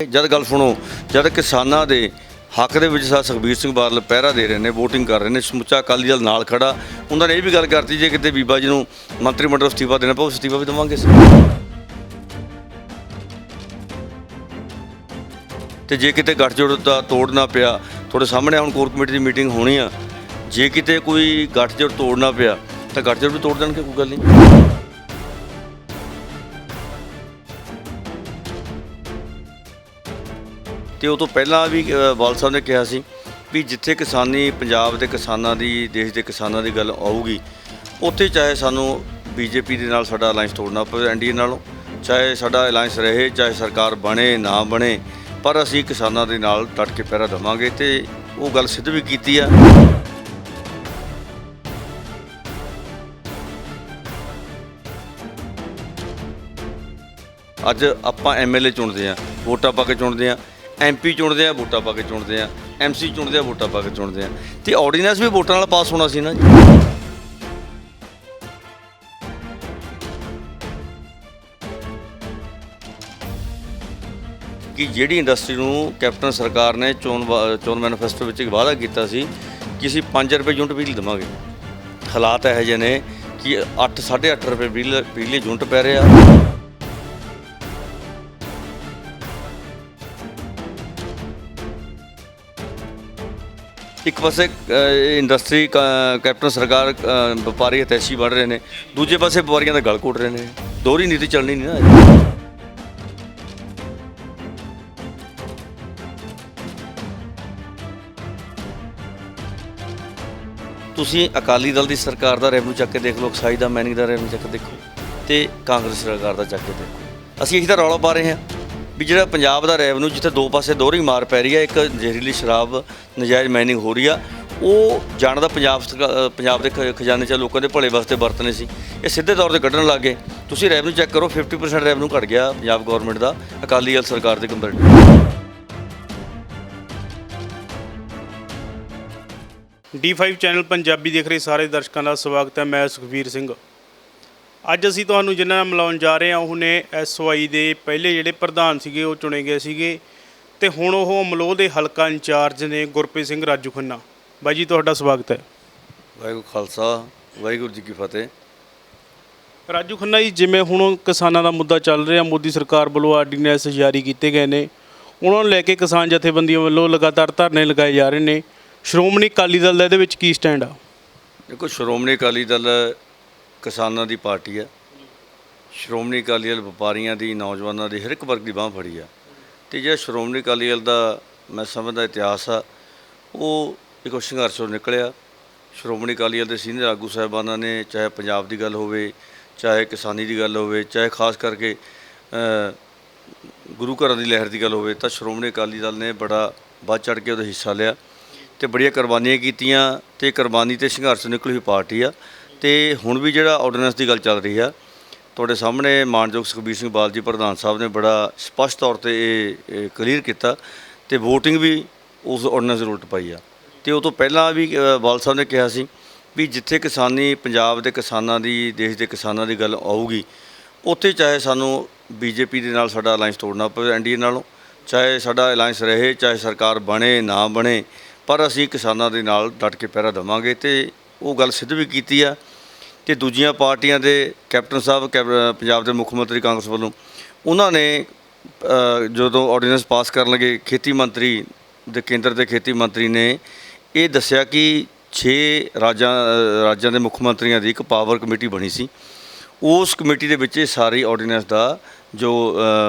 जद गल सुनो, जद किसानां दे हक दे विच सुखबीर सिंह बादल पहरा दे रहे हैं, वोटिंग कर रहे हैं, समुचा अकाली दल नाल खड़ा। उन्होंने ये भी गल करती जे किते बीबा जी नूं मंत्रिमंडल अस्तीफा देना पऊ, अस्तीफा भी देवांगे। ते जे किते गठजोड़ दा तोड़ना पिया, तुहाडे सामने हुण कोर कमेटी की मीटिंग होनी आ, जे किते कोई गठजोड़ तोड़ना पिया तो गठजोड़ भी तोड़ देणगे, कोई गल नहीं। ਤੇ ਉਹ ਤੋਂ ਪਹਿਲਾਂ ਵੀ ਬਾਲ ਸਾਹਿਬ ਨੇ ਕਿਹਾ ਸੀ ਵੀ ਜਿੱਥੇ ਕਿਸਾਨੀ ਪੰਜਾਬ ਦੇ ਕਿਸਾਨਾਂ ਦੀ, ਦੇਸ਼ ਦੇ ਕਿਸਾਨਾਂ ਦੀ ਗੱਲ ਆਊਗੀ, ਉੱਥੇ ਚਾਹੇ ਸਾਨੂੰ ਬੀਜੇਪੀ ਦੇ ਨਾਲ ਸਾਡਾ ਅਲਾਈਅੰਸ ਤੋੜਨਾ ਪਵੇ, ਐਨਡੀਏ ਨਾਲੋਂ, ਚਾਹੇ ਸਾਡਾ ਅਲਾਈਅੰਸ ਰਹੇ, ਚਾਹੇ ਸਰਕਾਰ ਬਣੇ ਨਾ ਬਣੇ, ਪਰ ਅਸੀਂ ਕਿਸਾਨਾਂ ਦੇ ਨਾਲ ਡਟ ਕੇ ਪਹਿਰਾ ਦੇਵਾਂਗੇ। ਤੇ ਉਹ ਗੱਲ ਸਿੱਧ ਵੀ ਕੀਤੀ ਆ। ਅੱਜ ਆਪਾਂ ਐਮਐਲਏ ਚੁਣਦੇ ਆ, ਵੋਟਾਂ ਪਾ ਕੇ ਚੁਣਦੇ ਆ, ਐਮਪੀ ਚੁਣਦੇ ਆ, ਵੋਟਾਂ ਪਾ ਕੇ ਚੁਣਦੇ ਆ, ਐਮਸੀ ਚੁਣਦੇ ਆ, ਵੋਟਾਂ ਪਾ ਕੇ ਚੁਣਦੇ ਆ, ਤੇ ਆਰਡੀਨੈਂਸ ਵੀ ਵੋਟਾਂ ਨਾਲ ਪਾਸ ਹੋਣਾ ਸੀ ਨਾ ਜੀ। ਕਿ ਜਿਹੜੀ ਇੰਡਸਟਰੀ ਨੂੰ ਕੈਪਟਨ ਸਰਕਾਰ ਨੇ ਚੋਣ ਮੈਨੀਫੈਸਟੋ ਵਿੱਚ ਇੱਕ ਵਾਅਦਾ ਕੀਤਾ ਸੀ ਕਿ ਅਸੀਂ 5 ਰੁਪਏ ਯੂਨਿਟ ਬਿਜਲੀ ਦੇਵਾਂਗੇ, ਹਾਲਾਤ ਇਹੋ ਜਿਹੇ ਨੇ ਕਿ 8-8.5 ਰੁਪਏ ਬਿਜਲੀ ਯੂਨਿਟ ਪੈ ਰਿਹਾ। ਇੱਕ ਪਾਸੇ ਇੰਡਸਟਰੀ ਕੈਪਟਨ ਸਰਕਾਰ ਵਪਾਰੀ ਹਤੈਸ਼ੀ ਬਣ ਰਹੇ ਨੇ, ਦੂਜੇ ਪਾਸੇ ਵਪਾਰੀਆਂ ਦਾ ਗਲ ਘੋਟ ਰਹੇ ਨੇ। ਦੋਹਰੀ ਨੀਤੀ ਚੱਲਣੀ ਨਹੀਂ ਨਾ। ਤੁਸੀਂ ਅਕਾਲੀ ਦਲ ਦੀ ਸਰਕਾਰ ਦਾ ਰੈਵਨਿਊ ਚੱਕ ਕੇ ਦੇਖ ਲਓ, ਐਕਸਾਈਜ਼ ਦਾ, ਮਾਈਨਿੰਗ ਦਾ ਰੈਵਨਿਊ ਚੱਕ ਦੇਖੋ, ਤੇ ਕਾਂਗਰਸ ਸਰਕਾਰ ਦਾ ਚੱਕ ਕੇ ਦੇਖੋ। ਅਸੀਂ ਇਹੀ ਤਾਂ ਰੌਲਾ ਪਾ ਰਹੇ ਹਾਂ ਵੀ ਜਿਹੜਾ ਪੰਜਾਬ ਦਾ ਰੈਵਨਿਊ, ਜਿੱਥੇ ਦੋ ਪਾਸੇ ਦੋਹਰੀ ਮਾਰ ਪੈ ਰਹੀ ਹੈ, ਇੱਕ ਜ਼ਹਿਰੀਲੀ ਸ਼ਰਾਬ, ਨਜਾਇਜ਼ ਮਾਈਨਿੰਗ ਹੋ ਰਹੀ ਆ, ਉਹ ਜਾਣਦਾ ਪੰਜਾਬ ਦੇ ਖਜ਼ਾਨੇ 'ਚ ਲੋਕਾਂ ਦੇ ਭਲੇ ਵਾਸਤੇ ਵਰਤਣੇ ਸੀ, ਇਹ ਸਿੱਧੇ ਤੌਰ 'ਤੇ ਕੱਢਣ ਲੱਗ ਗਏ। ਤੁਸੀਂ ਰੈਵਨਿਊ ਚੈੱਕ ਕਰੋ, 50% ਰੈਵਨਿਊ ਘਟ ਗਿਆ ਪੰਜਾਬ ਗੌਰਮੈਂਟ ਦਾ ਅਕਾਲੀ ਦਲ ਸਰਕਾਰ ਦੇ ਕੰਪੈਰੀਟਿਵ। D5 ਚੈਨਲ ਪੰਜਾਬੀ ਦੇਖ ਰਹੇ ਸਾਰੇ ਦਰਸ਼ਕਾਂ ਦਾ ਸਵਾਗਤ ਹੈ। ਮੈਂ ਸੁਖਬੀਰ ਸਿੰਘ। ਅੱਜ ਅਸੀਂ ਤੁਹਾਨੂੰ ਜਿਨ੍ਹਾਂ ਨਾਲ ਮਿਲਾਉਣ ਜਾ ਰਹੇ ਹਾਂ, ਉਹ ਨੇ SOI ਦੇ ਪਹਿਲੇ ਜਿਹੜੇ ਪ੍ਰਧਾਨ ਸੀਗੇ, ਉਹ ਚੁਣੇ ਗਏ ਸੀਗੇ, ਤੇ ਹੁਣ ਉਹ ਅਮਲੋਹ ਦੇ ਹਲਕਾ ਇੰਚਾਰਜ ਨੇ ਗੁਰਪ੍ਰੀਤ ਸਿੰਘ ਰਾਜੂ ਖੰਨਾ। ਬਾਈ ਜੀ, ਤੁਹਾਡਾ ਸਵਾਗਤ ਹੈ। ਵਾਹਿਗੁਰੂ ਖਾਲਸਾ, ਵਾਹਿਗੁਰੂ ਜੀ ਕੀ ਫਤਿਹ। ਰਾਜੂ ਖੰਨਾ ਜੀ, ਜਿਵੇਂ ਹੁਣ ਕਿਸਾਨਾਂ ਦਾ ਮੁੱਦਾ ਚੱਲ ਰਿਹਾ, ਮੋਦੀ ਸਰਕਾਰ ਵੱਲੋਂ ਆਰਡੀਨੈਂਸ ਜਾਰੀ ਕੀਤੇ ਗਏ ਨੇ, ਉਹਨਾਂ ਨੂੰ ਲੈ ਕੇ ਕਿਸਾਨ ਜਥੇਬੰਦੀਆਂ ਵੱਲੋਂ ਲਗਾਤਾਰ ਧਰਨੇ ਲਗਾਏ ਜਾ ਰਹੇ ਨੇ। ਸ਼੍ਰੋਮਣੀ ਅਕਾਲੀ ਦਲ ਦਾ ਇਹਦੇ ਵਿੱਚ ਕੀ ਸਟੈਂਡ ਆ? ਦੇਖੋ, ਸ਼੍ਰੋਮਣੀ ਅਕਾਲੀ ਦਲ ਕਿਸਾਨਾਂ ਦੀ ਪਾਰਟੀ ਆ। ਸ਼੍ਰੋਮਣੀ ਅਕਾਲੀ ਦਲ ਵਪਾਰੀਆਂ ਦੀ, ਨੌਜਵਾਨਾਂ ਦੀ, ਹਰ ਇੱਕ ਵਰਗ ਦੀ ਬਾਂਹ ਫੜੀ ਆ। ਅਤੇ ਜਿਹੜਾ ਸ਼੍ਰੋਮਣੀ ਅਕਾਲੀ ਦਲ ਦਾ ਮੈਂ ਸਮਝਦਾ ਇਤਿਹਾਸ ਆ, ਉਹ ਇੱਕ ਸੰਘਰਸ਼ ਤੋਂ ਨਿਕਲਿਆ। ਸ਼੍ਰੋਮਣੀ ਅਕਾਲੀ ਦਲ ਦੇ ਸੀਨੀਅਰ ਆਗੂ ਸਾਹਿਬਾਨਾਂ ਨੇ, ਚਾਹੇ ਪੰਜਾਬ ਦੀ ਗੱਲ ਹੋਵੇ, ਚਾਹੇ ਕਿਸਾਨੀ ਦੀ ਗੱਲ ਹੋਵੇ, ਚਾਹੇ ਖਾਸ ਕਰਕੇ ਗੁਰੂ ਘਰਾਂ ਦੀ ਲਹਿਰ ਦੀ ਗੱਲ ਹੋਵੇ, ਤਾਂ ਸ਼੍ਰੋਮਣੀ ਅਕਾਲੀ ਦਲ ਨੇ ਬੜਾ ਵੱਧ ਚੜ੍ਹ ਕੇ ਉਹਦਾ ਹਿੱਸਾ ਲਿਆ ਅਤੇ ਬੜੀਆਂ ਕੁਰਬਾਨੀਆਂ ਕੀਤੀਆਂ, ਅਤੇ ਕੁਰਬਾਨੀ ਅਤੇ ਸੰਘਰਸ਼ ਨਿਕਲੀ ਹੋਈ ਪਾਰਟੀ ਆ। ਅਤੇ ਹੁਣ ਵੀ ਜਿਹੜਾ ਆਰਡੀਨੈਂਸ ਦੀ ਗੱਲ ਚੱਲ ਰਹੀ ਆ, ਤੁਹਾਡੇ ਸਾਹਮਣੇ ਮਾਨਯੋਗ ਸੁਖਬੀਰ ਸਿੰਘ ਬਾਦਲ ਜੀ ਪ੍ਰਧਾਨ ਸਾਹਿਬ ਨੇ ਬੜਾ ਸਪਸ਼ਟ ਤੌਰ 'ਤੇ ਇਹ ਕਲੀਅਰ ਕੀਤਾ, ਅਤੇ ਵੋਟਿੰਗ ਵੀ ਉਸ ਆਰਡੀਨੈਂਸ ਦੇ ਉਲਟ ਪਾਈ ਆ। ਅਤੇ ਉਹ ਤੋਂ ਪਹਿਲਾਂ ਵੀ ਬਾਦਲ ਸਾਹਿਬ ਨੇ ਕਿਹਾ ਸੀ ਵੀ ਜਿੱਥੇ ਕਿਸਾਨੀ ਪੰਜਾਬ ਦੇ ਕਿਸਾਨਾਂ ਦੀ, ਦੇਸ਼ ਦੇ ਕਿਸਾਨਾਂ ਦੀ ਗੱਲ ਆਊਗੀ, ਉੱਥੇ ਚਾਹੇ ਸਾਨੂੰ ਬੀਜੇਪੀ ਦੇ ਨਾਲ ਸਾਡਾ ਅਲਾਈਅੰਸ ਤੋੜਨਾ ਪਵੇ, ਐਨਡੀਏ ਨਾਲੋਂ, ਚਾਹੇ ਸਾਡਾ ਅਲਾਈਅੰਸ ਰਹੇ, ਚਾਹੇ ਸਰਕਾਰ ਬਣੇ ਨਾ ਬਣੇ, ਪਰ ਅਸੀਂ ਕਿਸਾਨਾਂ ਦੇ ਨਾਲ ਡਟ ਕੇ ਪਹਿਰਾ ਦੇਵਾਂਗੇ। ਅਤੇ ਉਹ ਗੱਲ ਸਿੱਧ ਵੀ ਕੀਤੀ ਆ। ਅਤੇ ਦੂਜੀਆਂ ਪਾਰਟੀਆਂ ਦੇ ਕੈਪਟਨ ਸਾਹਿਬ, ਪੰਜਾਬ ਦੇ ਮੁੱਖ ਮੰਤਰੀ ਕਾਂਗਰਸ ਵੱਲੋਂ, ਉਹਨਾਂ ਨੇ ਜਦੋਂ ਆਰਡੀਨੈਂਸ ਪਾਸ ਕਰਨ ਲੱਗੇ, ਖੇਤੀ ਮੰਤਰੀ ਦੇ, ਕੇਂਦਰ ਦੇ ਖੇਤੀ ਮੰਤਰੀ ਨੇ ਇਹ ਦੱਸਿਆ ਕਿ 6 ਰਾਜਾਂ ਦੇ ਮੁੱਖ ਮੰਤਰੀਆਂ ਦੀ ਇੱਕ ਪਾਵਰ ਕਮੇਟੀ ਬਣੀ ਸੀ। ਉਸ ਕਮੇਟੀ ਦੇ ਵਿੱਚ ਇਹ ਸਾਰੀ ਆਰਡੀਨੈਂਸ ਦਾ ਜੋ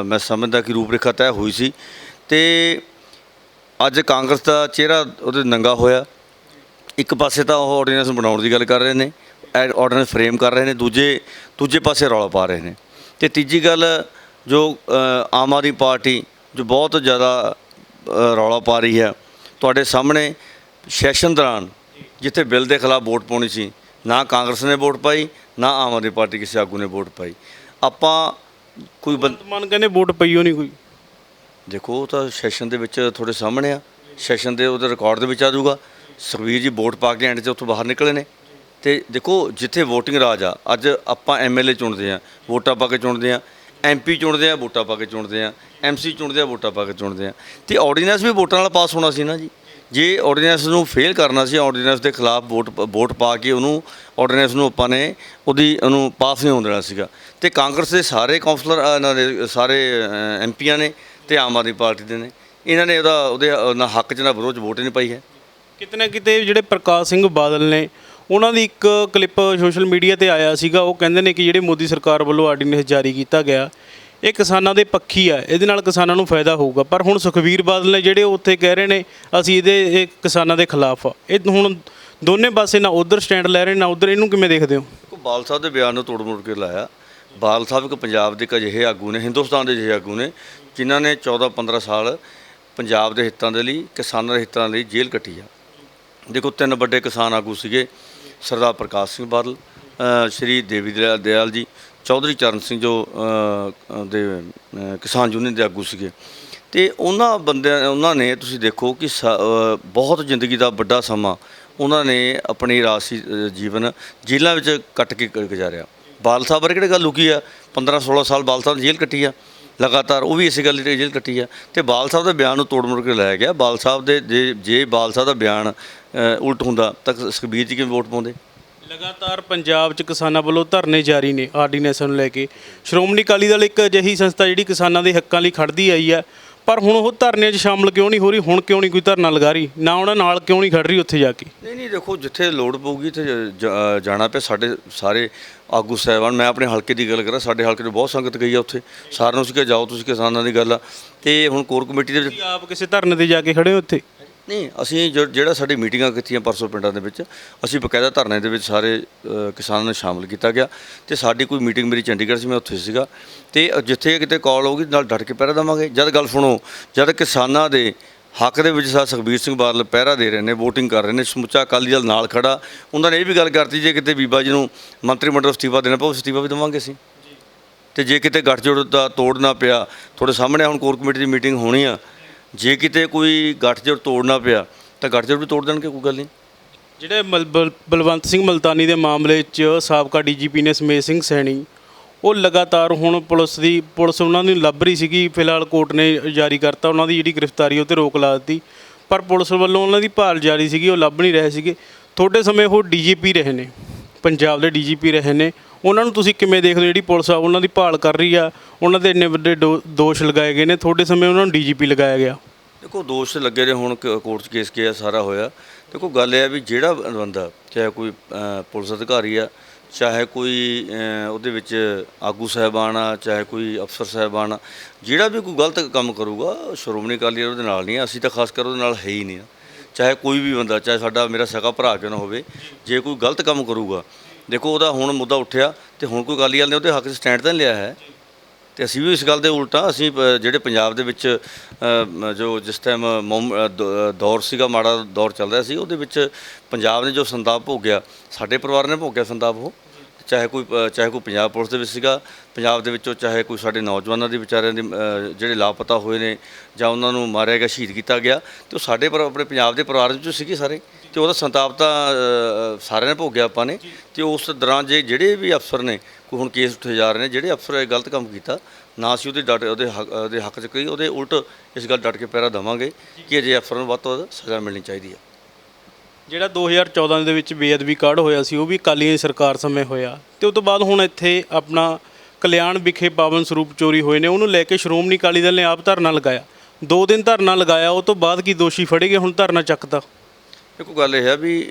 ਮੈਂ ਸਮਝਦਾ ਕਿ ਰੂਪਰੇਖਾ ਤੈਅ ਹੋਈ ਸੀ। ਅਤੇ ਅੱਜ ਕਾਂਗਰਸ ਦਾ ਚਿਹਰਾ ਉਹਦੇ ਨੰਗਾ ਹੋਇਆ। ਇੱਕ ਪਾਸੇ ਤਾਂ ਉਹ ਆਰਡੀਨੈਂਸ ਬਣਾਉਣ ਦੀ ਗੱਲ ਕਰ ਰਹੇ ਨੇ, ਆਰਡੀਨੈਂਸ ਫਰੇਮ ਕਰ ਰਹੇ ਨੇ, ਦੂਜੇ ਪਾਸੇ ਰੌਲਾ ਪਾ ਰਹੇ ਨੇ। ਅਤੇ ਤੀਜੀ ਗੱਲ, ਜੋ ਆਮ ਆਦਮੀ ਪਾਰਟੀ ਜੋ ਬਹੁਤ ਜ਼ਿਆਦਾ ਰੌਲਾ ਪਾ ਰਹੀ ਹੈ, ਤੁਹਾਡੇ ਸਾਹਮਣੇ ਸੈਸ਼ਨ ਦੌਰਾਨ ਜਿੱਥੇ ਬਿੱਲ ਦੇ ਖਿਲਾਫ ਵੋਟ ਪਾਉਣੀ ਸੀ, ਨਾ ਕਾਂਗਰਸ ਨੇ ਵੋਟ ਪਾਈ, ਨਾ ਆਮ ਆਦਮੀ ਪਾਰਟੀ ਕਿਸੇ ਆਗੂ ਨੇ ਵੋਟ ਪਾਈ। ਆਪਾਂ ਕੋਈ ਮਨ ਕਹਿੰਦੇ ਵੋਟ ਪਈ ਹੋ ਨਹੀਂ ਕੋਈ। ਦੇਖੋ, ਉਹ ਤਾਂ ਸੈਸ਼ਨ ਦੇ ਵਿੱਚ ਤੁਹਾਡੇ ਸਾਹਮਣੇ ਆ, ਸੈਸ਼ਨ ਦੇ ਉਹਦੇ ਰਿਕਾਰਡ ਦੇ ਵਿੱਚ ਆ ਜਾਊਗਾ। ਸੁਖਬੀਰ ਜੀ ਵੋਟ ਪਾ ਕੇ ਐਂਡ 'ਚ ਉੱਥੋਂ ਬਾਹਰ ਨਿਕਲੇ ਨੇ। ਅਤੇ ਦੇਖੋ, ਜਿੱਥੇ ਵੋਟਿੰਗ ਰਾਜ ਆ, ਅੱਜ ਆਪਾਂ MLA ਚੁਣਦੇ ਹਾਂ, ਵੋਟਾਂ ਪਾ ਕੇ ਚੁਣਦੇ ਹਾਂ, MP ਚੁਣਦੇ ਆ ਵੋਟਾਂ ਪਾ ਕੇ ਚੁਣਦੇ ਆ, MC ਚੁਣਦੇ ਆ ਵੋਟਾਂ ਪਾ ਕੇ ਚੁਣਦੇ ਆ, ਤੇ ਆਰਡੀਨੈਂਸ ਵੀ ਵੋਟਾਂ ਨਾਲ ਪਾਸ ਹੋਣਾ ਸੀ ਨਾ ਜੀ। ਜੇ ਆਰਡੀਨੈਂਸ ਨੂੰ ਫੇਲ ਕਰਨਾ ਸੀ, ਆਰਡੀਨੈਂਸ ਦੇ ਖਿਲਾਫ ਵੋਟ ਪਾ ਕੇ ਉਹਨੂੰ ਆਰਡੀਨੈਂਸ ਨੂੰ ਆਪਾਂ ਨੇ ਉਹਨੂੰ ਪਾਸ ਨਹੀਂ ਹੋਣ ਦੇਣਾ ਸੀਗਾ। ਤੇ ਕਾਂਗਰਸ ਦੇ ਸਾਰੇ ਕਾਉਂਸਲਰ ਇਹਨਾਂ ਦੇ ਸਾਰੇ MPਆਂ ਨੇ ਤੇ ਆਮ ਆਦਮੀ ਪਾਰਟੀ ਦੇ ਨੇ, ਇਹਨਾਂ ਨੇ ਉਹਦੇ ਨਾ ਹੱਕ 'ਚ ਨਾ ਵਿਰੋਧ 'ਚ ਵੋਟ ਹੀ ਨਹੀਂ ਪਾਈ ਹੈ। ਕਿਤੇ ਨਾ ਕਿਤੇ ਜਿਹੜੇ ਪ੍ਰਕਾਸ਼ ਸਿੰਘ ਬਾਦਲ ਨੇ ਉਹਨਾਂ ਦੀ ਇੱਕ ਕਲਿੱਪ ਸੋਸ਼ਲ ਮੀਡੀਆ ਤੇ ਆਇਆ ਸੀਗਾ, ਉਹ ਕਹਿੰਦੇ ਨੇ ਕਿ ਜਿਹੜੇ ਮੋਦੀ ਸਰਕਾਰ ਵੱਲੋਂ ਆਰਡੀਨੈਂਸ ਜਾਰੀ ਕੀਤਾ ਗਿਆ ਇਹ ਕਿਸਾਨਾਂ ਦੇ ਪੱਖੀ ਆ, ਇਹਦੇ ਨਾਲ ਕਿਸਾਨਾਂ ਨੂੰ ਫਾਇਦਾ ਹੋਊਗਾ। ਪਰ ਹੁਣ ਸੁਖਬੀਰ ਬਾਦਲ ਨੇ ਜਿਹੜੇ ਉੱਥੇ ਕਹਿ ਰਹੇ ਨੇ ਅਸੀਂ ਇਹ ਕਿਸਾਨਾਂ ਦੇ ਖਿਲਾਫ ਆ, ਇਹ ਹੁਣ ਦੋਨੇ ਪਾਸੇ ਨਾ ਉਧਰ ਸਟੈਂਡ ਲੈ ਰਹੇ ਨਾ ਉਧਰ, ਇਹਨੂੰ ਕਿਵੇਂ ਦੇਖਦੇ ਹੋ? ਬਾਦਲ ਸਾਹਿਬ ਦੇ ਬਿਆਨ ਨੂੰ ਤੋੜ ਮੋੜ ਕੇ ਲਾਇਆ। ਬਾਦਲ ਸਾਹਿਬ ਇੱਕ ਪੰਜਾਬ ਦੇ ਇੱਕ ਅਜਿਹੇ ਆਗੂ ਨੇ, ਹਿੰਦੁਸਤਾਨ ਦੇ ਅਜਿਹੇ ਆਗੂ ਨੇ ਜਿਨ੍ਹਾਂ ਨੇ 14-15 ਸਾਲ ਪੰਜਾਬ ਦੇ ਹਿੱਤਾਂ ਦੇ ਲਈ, ਕਿਸਾਨਾਂ ਦੇ ਹਿੱਤਾਂ ਲਈ ਜੇਲ੍ਹ ਕੱਟੀ ਆ। ਦੇਖੋ 3 ਵੱਡੇ ਕਿਸਾਨ ਆਗੂ ਸੀਗੇ, ਸਰਦਾਰ ਪ੍ਰਕਾਸ਼ ਸਿੰਘ ਬਾਦਲ, ਸ਼੍ਰੀ ਦੇਵੀ ਦਿਆਲ ਜੀ, ਚੌਧਰੀ ਚਰਨ ਸਿੰਘ ਜੋ ਦੇ ਕਿਸਾਨ ਯੂਨੀਅਨ ਦੇ ਆਗੂ ਸੀਗੇ। ਤੇ ਉਹਨਾਂ ਨੇ ਤੁਸੀਂ ਦੇਖੋ ਕਿ ਬਹੁਤ ਜ਼ਿੰਦਗੀ ਦਾ ਵੱਡਾ ਸਮਾਂ ਉਹਨਾਂ ਨੇ ਆਪਣੀ ਰਾਜਸੀ ਜੀਵਨ ਜੇਲ੍ਹਾਂ ਵਿੱਚ ਕੱਟ ਕੇ ਗੁਜ਼ਾਰਿਆ। ਬਾਦਲ ਸਾਹਿਬ ਬਾਰੇ ਕਿਹੜੀ ਗੱਲ ਲੁਕੀ ਆ? 15-16 ਸਾਲ ਬਾਦਲ ਸਾਹਿਬ ਨੇ ਜੇਲ੍ਹ ਕੱਟੀ ਆ ਲਗਾਤਾਰ, ਉਹ ਵੀ ਇਸੇ ਗੱਲ ਦੀ ਜੇਲ੍ਹ ਕੱਟੀ ਆ। ਤੇ ਬਾਦਲ ਸਾਹਿਬ ਦੇ ਬਿਆਨ ਨੂੰ ਤੋੜ ਮੋੜ ਕੇ ਲਾਇਆ ਗਿਆ। ਬਾਦਲ ਸਾਹਿਬ ਦੇ ਜੇ ਬਾਦਲ ਸਾਹਿਬ ਦਾ ਬਿਆਨ ਉਲਟ ਹੁੰਦਾ ਤਾਂ ਸੁਖਬੀਰ ਜੀ ਕਿਵੇਂ ਵੋਟ ਪਾਉਂਦੇ? ਲਗਾਤਾਰ ਪੰਜਾਬ 'ਚ ਕਿਸਾਨਾਂ ਵੱਲੋਂ ਧਰਨੇ ਜਾਰੀ ਨੇ ਆਰਡੀਨੈਂਸ ਨੂੰ ਲੈ ਕੇ। ਸ਼੍ਰੋਮਣੀ ਅਕਾਲੀ ਦਲ ਇੱਕ ਅਜਿਹੀ ਸੰਸਥਾ ਜਿਹੜੀ ਕਿਸਾਨਾਂ ਦੇ ਹੱਕਾਂ ਲਈ ਖੜਦੀ ਆਈ ਹੈ, ਪਰ ਹੁਣ ਉਹ ਧਰਨਿਆਂ 'ਚ ਸ਼ਾਮਲ ਕਿਉਂ ਨਹੀਂ ਹੋ ਰਹੀ? ਹੁਣ ਕਿਉਂ ਨਹੀਂ ਕੋਈ ਧਰਨਾ ਲਗਾ ਰਹੀ? ਨਾ ਉਹਨਾਂ ਨਾਲ ਕਿਉਂ ਨਹੀਂ ਖੜ ਰਹੀ ਉੱਥੇ ਜਾ ਕੇ? ਨਹੀਂ ਦੇਖੋ, ਜਿੱਥੇ ਲੋੜ ਪਊਗੀ ਤੇ ਜਾਣਾ ਪਿਆ। ਸਾਡੇ ਸਾਰੇ ਆਗੂ ਸਾਹਿਬਾਨ, ਮੈਂ ਆਪਣੇ ਹਲਕੇ ਦੀ ਗੱਲ ਕਰਾਂ, ਸਾਡੇ ਹਲਕੇ ਤੋਂ ਬਹੁਤ ਸੰਗਤ ਗਈ ਆ ਉੱਥੇ, ਸਾਰਿਆਂ ਨੂੰ ਸੀ ਕਿ ਜਾਓ ਤੁਸੀਂ, ਕਿਸਾਨਾਂ ਦੀ ਗੱਲ ਆ। ਤੇ ਹੁਣ ਕੋਰ ਕਮੇਟੀ ਦੇ ਵਿੱਚ ਤੁਸੀਂ ਆਪ ਕਿਸੇ ਧਰਨੇ 'ਤੇ ਜਾ ਕੇ ਖੜੇ ਹੋ ਉੱਥੇ? ਨਹੀਂ, ਅਸੀਂ ਜਿਹੜਾ ਸਾਡੀ ਮੀਟਿੰਗਾਂ ਕੀਤੀਆਂ ਪਰਸੋਂ ਪਿੰਡਾਂ ਦੇ ਵਿੱਚ, ਅਸੀਂ ਬਕਾਇਦਾ ਧਰਨੇ ਦੇ ਵਿੱਚ ਸਾਰੇ ਕਿਸਾਨਾਂ ਨੂੰ ਸ਼ਾਮਲ ਕੀਤਾ ਗਿਆ। ਤੇ ਸਾਡੀ ਕੋਈ ਮੀਟਿੰਗ ਮੇਰੀ ਚੰਡੀਗੜ੍ਹ ਸੀ, ਮੈਂ ਉੱਥੇ ਸੀਗਾ। ਤੇ ਜਿੱਥੇ ਕਿਤੇ ਕਾਲ ਹੋਊਗੀ ਨਾਲ ਡਟ ਕੇ ਪਹਿਰਾ ਦੇਵਾਂਗੇ। ਜਦ ਗੱਲ ਸੁਣੋ, ਜਦ ਕਿਸਾਨਾਂ ਦੇ ਹੱਕ ਦੇ ਵਿੱਚ ਸੁਖਬੀਰ ਸਿੰਘ ਬਾਦਲ ਪਹਿਰਾ ਦੇ ਰਹੇ ਨੇ, ਵੋਟਿੰਗ ਕਰ ਰਹੇ ਨੇ, ਸਮੁੱਚਾ ਅਕਾਲੀ ਦਲ ਨਾਲ ਖੜਾ। ਉਹਨਾਂ ਨੇ ਇਹ ਵੀ ਗੱਲ ਕਰਤੀ ਜੇ ਕਿਤੇ ਬੀਬਾ ਜੀ ਨੂੰ ਮੰਤਰੀ ਮੰਡਲ ਅਸਤੀਫਾ ਦੇਣਾ ਪਊ, ਅਸਤੀਫਾ ਵੀ ਦੇਵਾਂਗੇ ਅਸੀਂ। ਤੇ ਜੇ ਕਿਤੇ ਗੱਠਜੋੜ ਦਾ ਤੋੜਨਾ ਪਿਆ, ਤੁਹਾਡੇ ਸਾਹਮਣੇ ਹੁਣ ਕੋਰ ਕਮੇਟੀ ਦੀ ਮੀਟਿੰਗ ਹੋਣੀ ਆ, ਜੇ ਕਿਤੇ ਕੋਈ ਗੱਠਜੋੜ ਤੋੜਨਾ ਪਿਆ ਤਾਂ ਗੱਠਜੋੜ ਵੀ ਤੋੜ ਦੇਣਗੇ, ਕੋਈ ਗੱਲ ਨਹੀਂ। ਜਿਹੜੇ ਬਲਵੰਤ ਸਿੰਘ ਮਲਤਾਨੀ ਦੇ ਮਾਮਲੇ 'ਚ ਸਾਬਕਾ DGP ਨੇ ਸਮੇਤ ਸਿੰਘ ਸੈਣੀ, ਉਹ ਲਗਾਤਾਰ ਹੁਣ ਪੁਲਿਸ ਉਹਨਾਂ ਨੂੰ ਲੱਭ ਰਹੀ ਸੀਗੀ। ਫਿਲਹਾਲ ਕੋਰਟ ਨੇ ਜਾਰੀ ਕਰਤਾ ਉਹਨਾਂ ਦੀ ਜਿਹੜੀ ਗ੍ਰਿਫਤਾਰੀ ਉਹ 'ਤੇ ਰੋਕ ਲਾ ਦਿੱਤੀ, ਪਰ ਪੁਲਿਸ ਵੱਲੋਂ ਉਹਨਾਂ ਦੀ ਭਾਲ ਜਾਰੀ ਸੀਗੀ, ਉਹ ਲੱਭ ਨਹੀਂ ਰਹੇ ਸੀਗੇ। ਤੁਹਾਡੇ ਸਮੇਂ ਉਹ DGP ਰਹੇ ਨੇ, ਪੰਜਾਬ ਦੇ DGP ਰਹੇ ਨੇ, ਉਹਨਾਂ ਨੂੰ ਤੁਸੀਂ ਕਿਵੇਂ ਦੇਖਦੇ ਹੋ? ਜਿਹੜੀ ਪੁਲਿਸ ਆ ਉਹਨਾਂ ਦੀ ਭਾਲ ਕਰ ਰਹੀ ਆ, ਉਹਨਾਂ ਦੇ ਇੰਨੇ ਵੱਡੇ ਦੋਸ਼ ਲਗਾਏ ਗਏ ਨੇ, ਤੁਹਾਡੇ ਸਮੇਂ ਉਹਨਾਂ ਨੂੰ DGP ਲਗਾਇਆ ਗਿਆ। ਦੇਖੋ ਦੋਸ਼ ਲੱਗੇ ਨੇ, ਹੁਣ ਕੋਰਟ 'ਚ ਕੇਸ ਗਿਆ, ਸਾਰਾ ਹੋਇਆ। ਦੇਖੋ ਗੱਲ ਇਹ ਹੈ ਵੀ ਜਿਹੜਾ ਬੰਦਾ, ਚਾਹੇ ਕੋਈ ਪੁਲਿਸ ਅਧਿਕਾਰੀ ਆ, ਚਾਹੇ ਕੋਈ ਉਹਦੇ ਵਿੱਚ ਆਗੂ ਸਾਹਿਬਾਨ ਆ, ਚਾਹੇ ਕੋਈ ਅਫਸਰ ਸਾਹਿਬਾਨ ਆ, ਜਿਹੜਾ ਵੀ ਕੋਈ ਗਲਤ ਕੰਮ ਕਰੂਗਾ, ਸ਼੍ਰੋਮਣੀ ਅਕਾਲੀ ਦਲ ਉਹਦੇ ਨਾਲ ਨਹੀਂ ਆ, ਅਸੀਂ ਤਾਂ ਖਾਸ ਕਰ ਉਹਦੇ ਨਾਲ ਹੈ ਹੀ ਨਹੀਂ ਆ। ਚਾਹੇ ਕੋਈ ਵੀ ਬੰਦਾ, ਚਾਹੇ ਸਾਡਾ ਮੇਰਾ ਸਕਾ ਭਰਾ ਕਿਉਂ ਨਾ ਹੋਵੇ, ਜੇ ਕੋਈ ਗਲਤ ਕੰਮ ਕਰੂਗਾ, ਦੇਖੋ ਉਹਦਾ ਹੁਣ ਮੁੱਦਾ ਉੱਠਿਆ ਤੇ ਹੁਣ ਕੋਈ ਅਕਾਲੀ ਦਲ ਨੇ ਉਹਦੇ ਹੱਕ 'ਚ ਸਟੈਂਡ ਤਾਂ ਨਹੀਂ ਲਿਆ ਹੈ। ਤੇ ਅਸੀਂ ਵੀ ਇਸ ਗੱਲ ਦੇ ਉਲਟਾ, ਅਸੀਂ ਜਿਹੜੇ ਪੰਜਾਬ ਦੇ ਵਿੱਚ ਜੋ ਜਿਸ ਟਾਈਮ ਦੌਰ ਸੀਗਾ, ਮਾੜਾ ਦੌਰ ਚੱਲ ਰਿਹਾ ਸੀ, ਉਹਦੇ ਵਿੱਚ ਪੰਜਾਬ ਨੇ ਜੋ ਸੰਤਾਪ ਭੋਗਿਆ, ਸਾਡੇ ਪਰਿਵਾਰ ਨੇ ਭੋਗਿਆ ਸੰਤਾਪ। ਉਹ ਚਾਹੇ ਕੋਈ ਪੰਜਾਬ ਪੁਲਿਸ ਦੇ ਵਿੱਚ ਸੀਗਾ, ਪੰਜਾਬ ਦੇ ਵਿੱਚੋਂ, ਚਾਹੇ ਕੋਈ ਸਾਡੇ ਨੌਜਵਾਨਾਂ ਦੇ ਵਿਚਾਰਿਆਂ ਦੇ ਜਿਹੜੇ ਲਾਪਤਾ ਹੋਏ ਨੇ ਜਾਂ ਉਹਨਾਂ ਨੂੰ ਮਾਰਿਆ ਗਿਆ, ਸ਼ਹੀਦ ਕੀਤਾ ਗਿਆ, ਤੇ ਉਹ ਸਾਡੇ ਆਪਣੇ ਪੰਜਾਬ ਦੇ ਪਰਿਵਾਰ ਵਿੱਚੋਂ ਸੀਗੇ ਸਾਰੇ। ਤੇ ਉਹਦਾ ਸੰਤਾਪ ਤਾਂ ਸਾਰਿਆਂ ਨੇ ਭੋਗਿਆ ਆਪਾਂ ਨੇ। ਤੇ ਉਸ ਦੌਰਾਨ ਜਿਹੜੇ ਵੀ ਅਫਸਰ ਨੇ, ਕੋਈ ਹੁਣ ਕੇਸ ਉੱਠੇ ਜਾ ਰਹੇ ਨੇ, ਜਿਹੜੇ ਅਫਸਰ ਇਹ ਗਲਤ ਕੰਮ ਕੀਤਾ, ਨਾ ਅਸੀਂ ਉਹਦੇ ਹੱਕ 'ਚ ਕਹੀ, ਉਹਦੇ ਉਲਟ ਇਸ ਗੱਲ ਡਟ ਕੇ ਪਹਿਰਾ ਦੇਵਾਂਗੇ ਕਿ ਅਜੇ ਅਫਸਰਾਂ ਨੂੰ ਵੱਧ ਤੋਂ ਵੱਧ ਸਜ਼ਾ ਮਿਲਣੀ ਚਾਹੀਦੀ ਹੈ। ਜਿਹੜਾ 2014 ਦੇ ਵਿੱਚ ਬੇਅਦਬੀ ਕਾਂਡ ਹੋਇਆ ਸੀ, ਉਹ ਵੀ ਅਕਾਲੀਆਂ ਦੀ ਸਰਕਾਰ ਸਮੇਂ ਹੋਇਆ, ਤੇ ਉਸ ਤੋਂ ਬਾਅਦ ਹੁਣ ਇੱਥੇ ਆਪਣਾ ਕਲਿਆਣ ਵਿਖੇ ਪਾਵਨ ਸਰੂਪ ਚੋਰੀ ਹੋਏ ਨੇ, ਉਹਨੂੰ ਲੈ ਕੇ ਸ਼੍ਰੋਮਣੀ ਅਕਾਲੀ ਦਲ ਨੇ ਆਪ ਧਰਨਾ ਲਗਾਇਆ। 2 ਦਿਨ ਧਰਨਾ ਲਗਾਇਆ, ਉਹ ਤੋਂ ਬਾਅਦ ਕੀ ਦੋਸ਼ੀ ਫੜੇ ਗਏ, ਹੁਣ ਧਰਨਾ ਚੱਕਦਾ। ਦੇਖੋ ਗੱਲ ਇਹ ਹੈ ਵੀ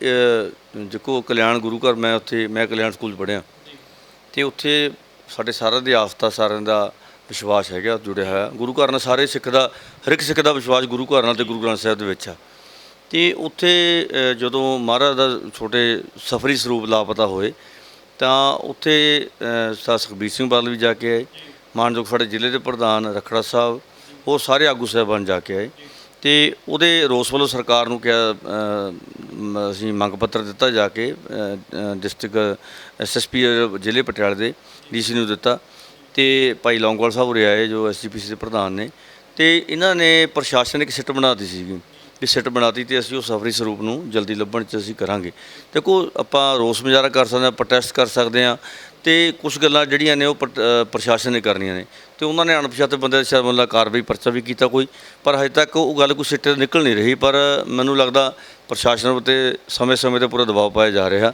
ਦੇਖੋ ਕਲਿਆਣ ਗੁਰੂ ਘਰ, ਮੈਂ ਕਲਿਆਣ ਸਕੂਲ 'ਚ ਪੜ੍ਹਿਆ, ਅਤੇ ਉੱਥੇ ਸਾਡੇ ਸਾਰਿਆਂ ਦੀ ਆਸਥਾ, ਸਾਰਿਆਂ ਦਾ ਵਿਸ਼ਵਾਸ ਹੈਗਾ ਜੁੜਿਆ ਹੋਇਆ ਗੁਰੂ ਘਰ ਨਾਲ। ਸਾਰੇ ਸਿੱਖ ਦਾ, ਹਰ ਇੱਕ ਸਿੱਖ ਦਾ ਵਿਸ਼ਵਾਸ ਗੁਰੂ ਘਰ ਨਾਲ ਅਤੇ ਗੁਰੂ ਗ੍ਰੰਥ ਸਾਹਿਬ ਦੇ ਵਿੱਚ ਆ। ਅਤੇ ਉੱਥੇ ਜਦੋਂ ਮਹਾਰਾਜ ਦਾ ਛੋਟੇ ਸਫਰੀ ਸਰੂਪ ਲਾਪਤਾ ਹੋਏ, ਤਾਂ ਉੱਥੇ ਸੁਖਬੀਰ ਸਿੰਘ ਬਾਦਲ ਵੀ ਜਾ ਕੇ ਆਏ, ਮਾਨਯੋਗ ਸਾਡੇ ਜ਼ਿਲ੍ਹੇ ਦੇ ਪ੍ਰਧਾਨ ਰਖੜਾ ਸਾਹਿਬ, ਉਹ ਸਾਰੇ ਆਗੂ ਸਾਹਿਬਾਨ ਜਾ ਕੇ ਆਏ। ਅਤੇ ਉਹਦੇ ਰੋਸ ਵੱਲੋਂ ਸਰਕਾਰ ਨੂੰ ਕਿਹਾ, ਅਸੀਂ ਮੰਗ ਪੱਤਰ ਦਿੱਤਾ ਜਾ ਕੇ ਡਿਸਟ੍ਰਿਕਟ SSP ਜ਼ਿਲ੍ਹੇ ਪਟਿਆਲੇ ਦੇ DC ਨੂੰ ਦਿੱਤਾ। ਅਤੇ ਭਾਈ ਲੌਂਗੋਵਾਲ ਸਾਹਿਬ ਉਰੇ ਆਏ ਜੋ SGPC ਦੇ ਪ੍ਰਧਾਨ ਨੇ, ਅਤੇ ਇਹਨਾਂ ਨੇ ਪ੍ਰਸ਼ਾਸਨਿਕ ਸਿੱਟ ਬਣਾ ਦਿੱਤੀ ਸੀਗੀ ਵੀ ਸਿੱਟ ਬਣਾਤੀ ਤੇ ਅਸੀਂ ਉਹ ਸਫਰੀ ਸਰੂਪ ਨੂੰ ਜਲਦੀ ਲੱਭਣ 'ਚ ਅਸੀਂ ਕਰਾਂਗੇ। ਦੇਖੋ ਆਪਾਂ ਰੋਸ ਮੁਜ਼ਾਹਰਾ ਕਰ ਸਕਦੇ ਹਾਂ, ਪ੍ਰੋਟੈਸਟ ਕਰ ਸਕਦੇ ਹਾਂ ਤੇ ਕੁਝ ਗੱਲਾਂ ਜਿਹੜੀਆਂ ਨੇ ਉਹ ਪ੍ਰਸ਼ਾਸਨ ਨੇ ਕਰਨੀਆਂ ਨੇ ਤੇ ਉਹਨਾਂ ਨੇ ਅਣਪਛਾਤੇ ਬੰਦੇ ਦੇ ਸ਼ਾਇਦ ਮਤਲਬ ਕਾਰਵਾਈ ਪਰਚਾ ਵੀ ਕੀਤਾ ਕੋਈ, ਪਰ ਹਜੇ ਤੱਕ ਉਹ ਗੱਲ ਕੋਈ ਸਿੱਟੇ ਨਿਕਲ ਨਹੀਂ ਰਹੀ। ਪਰ ਮੈਨੂੰ ਲੱਗਦਾ ਪ੍ਰਸ਼ਾਸਨ ਉੱਤੇ ਸਮੇਂ-ਸਮੇਂ 'ਤੇ ਪੂਰਾ ਦਬਾਅ ਪਾਇਆ ਜਾ ਰਿਹਾ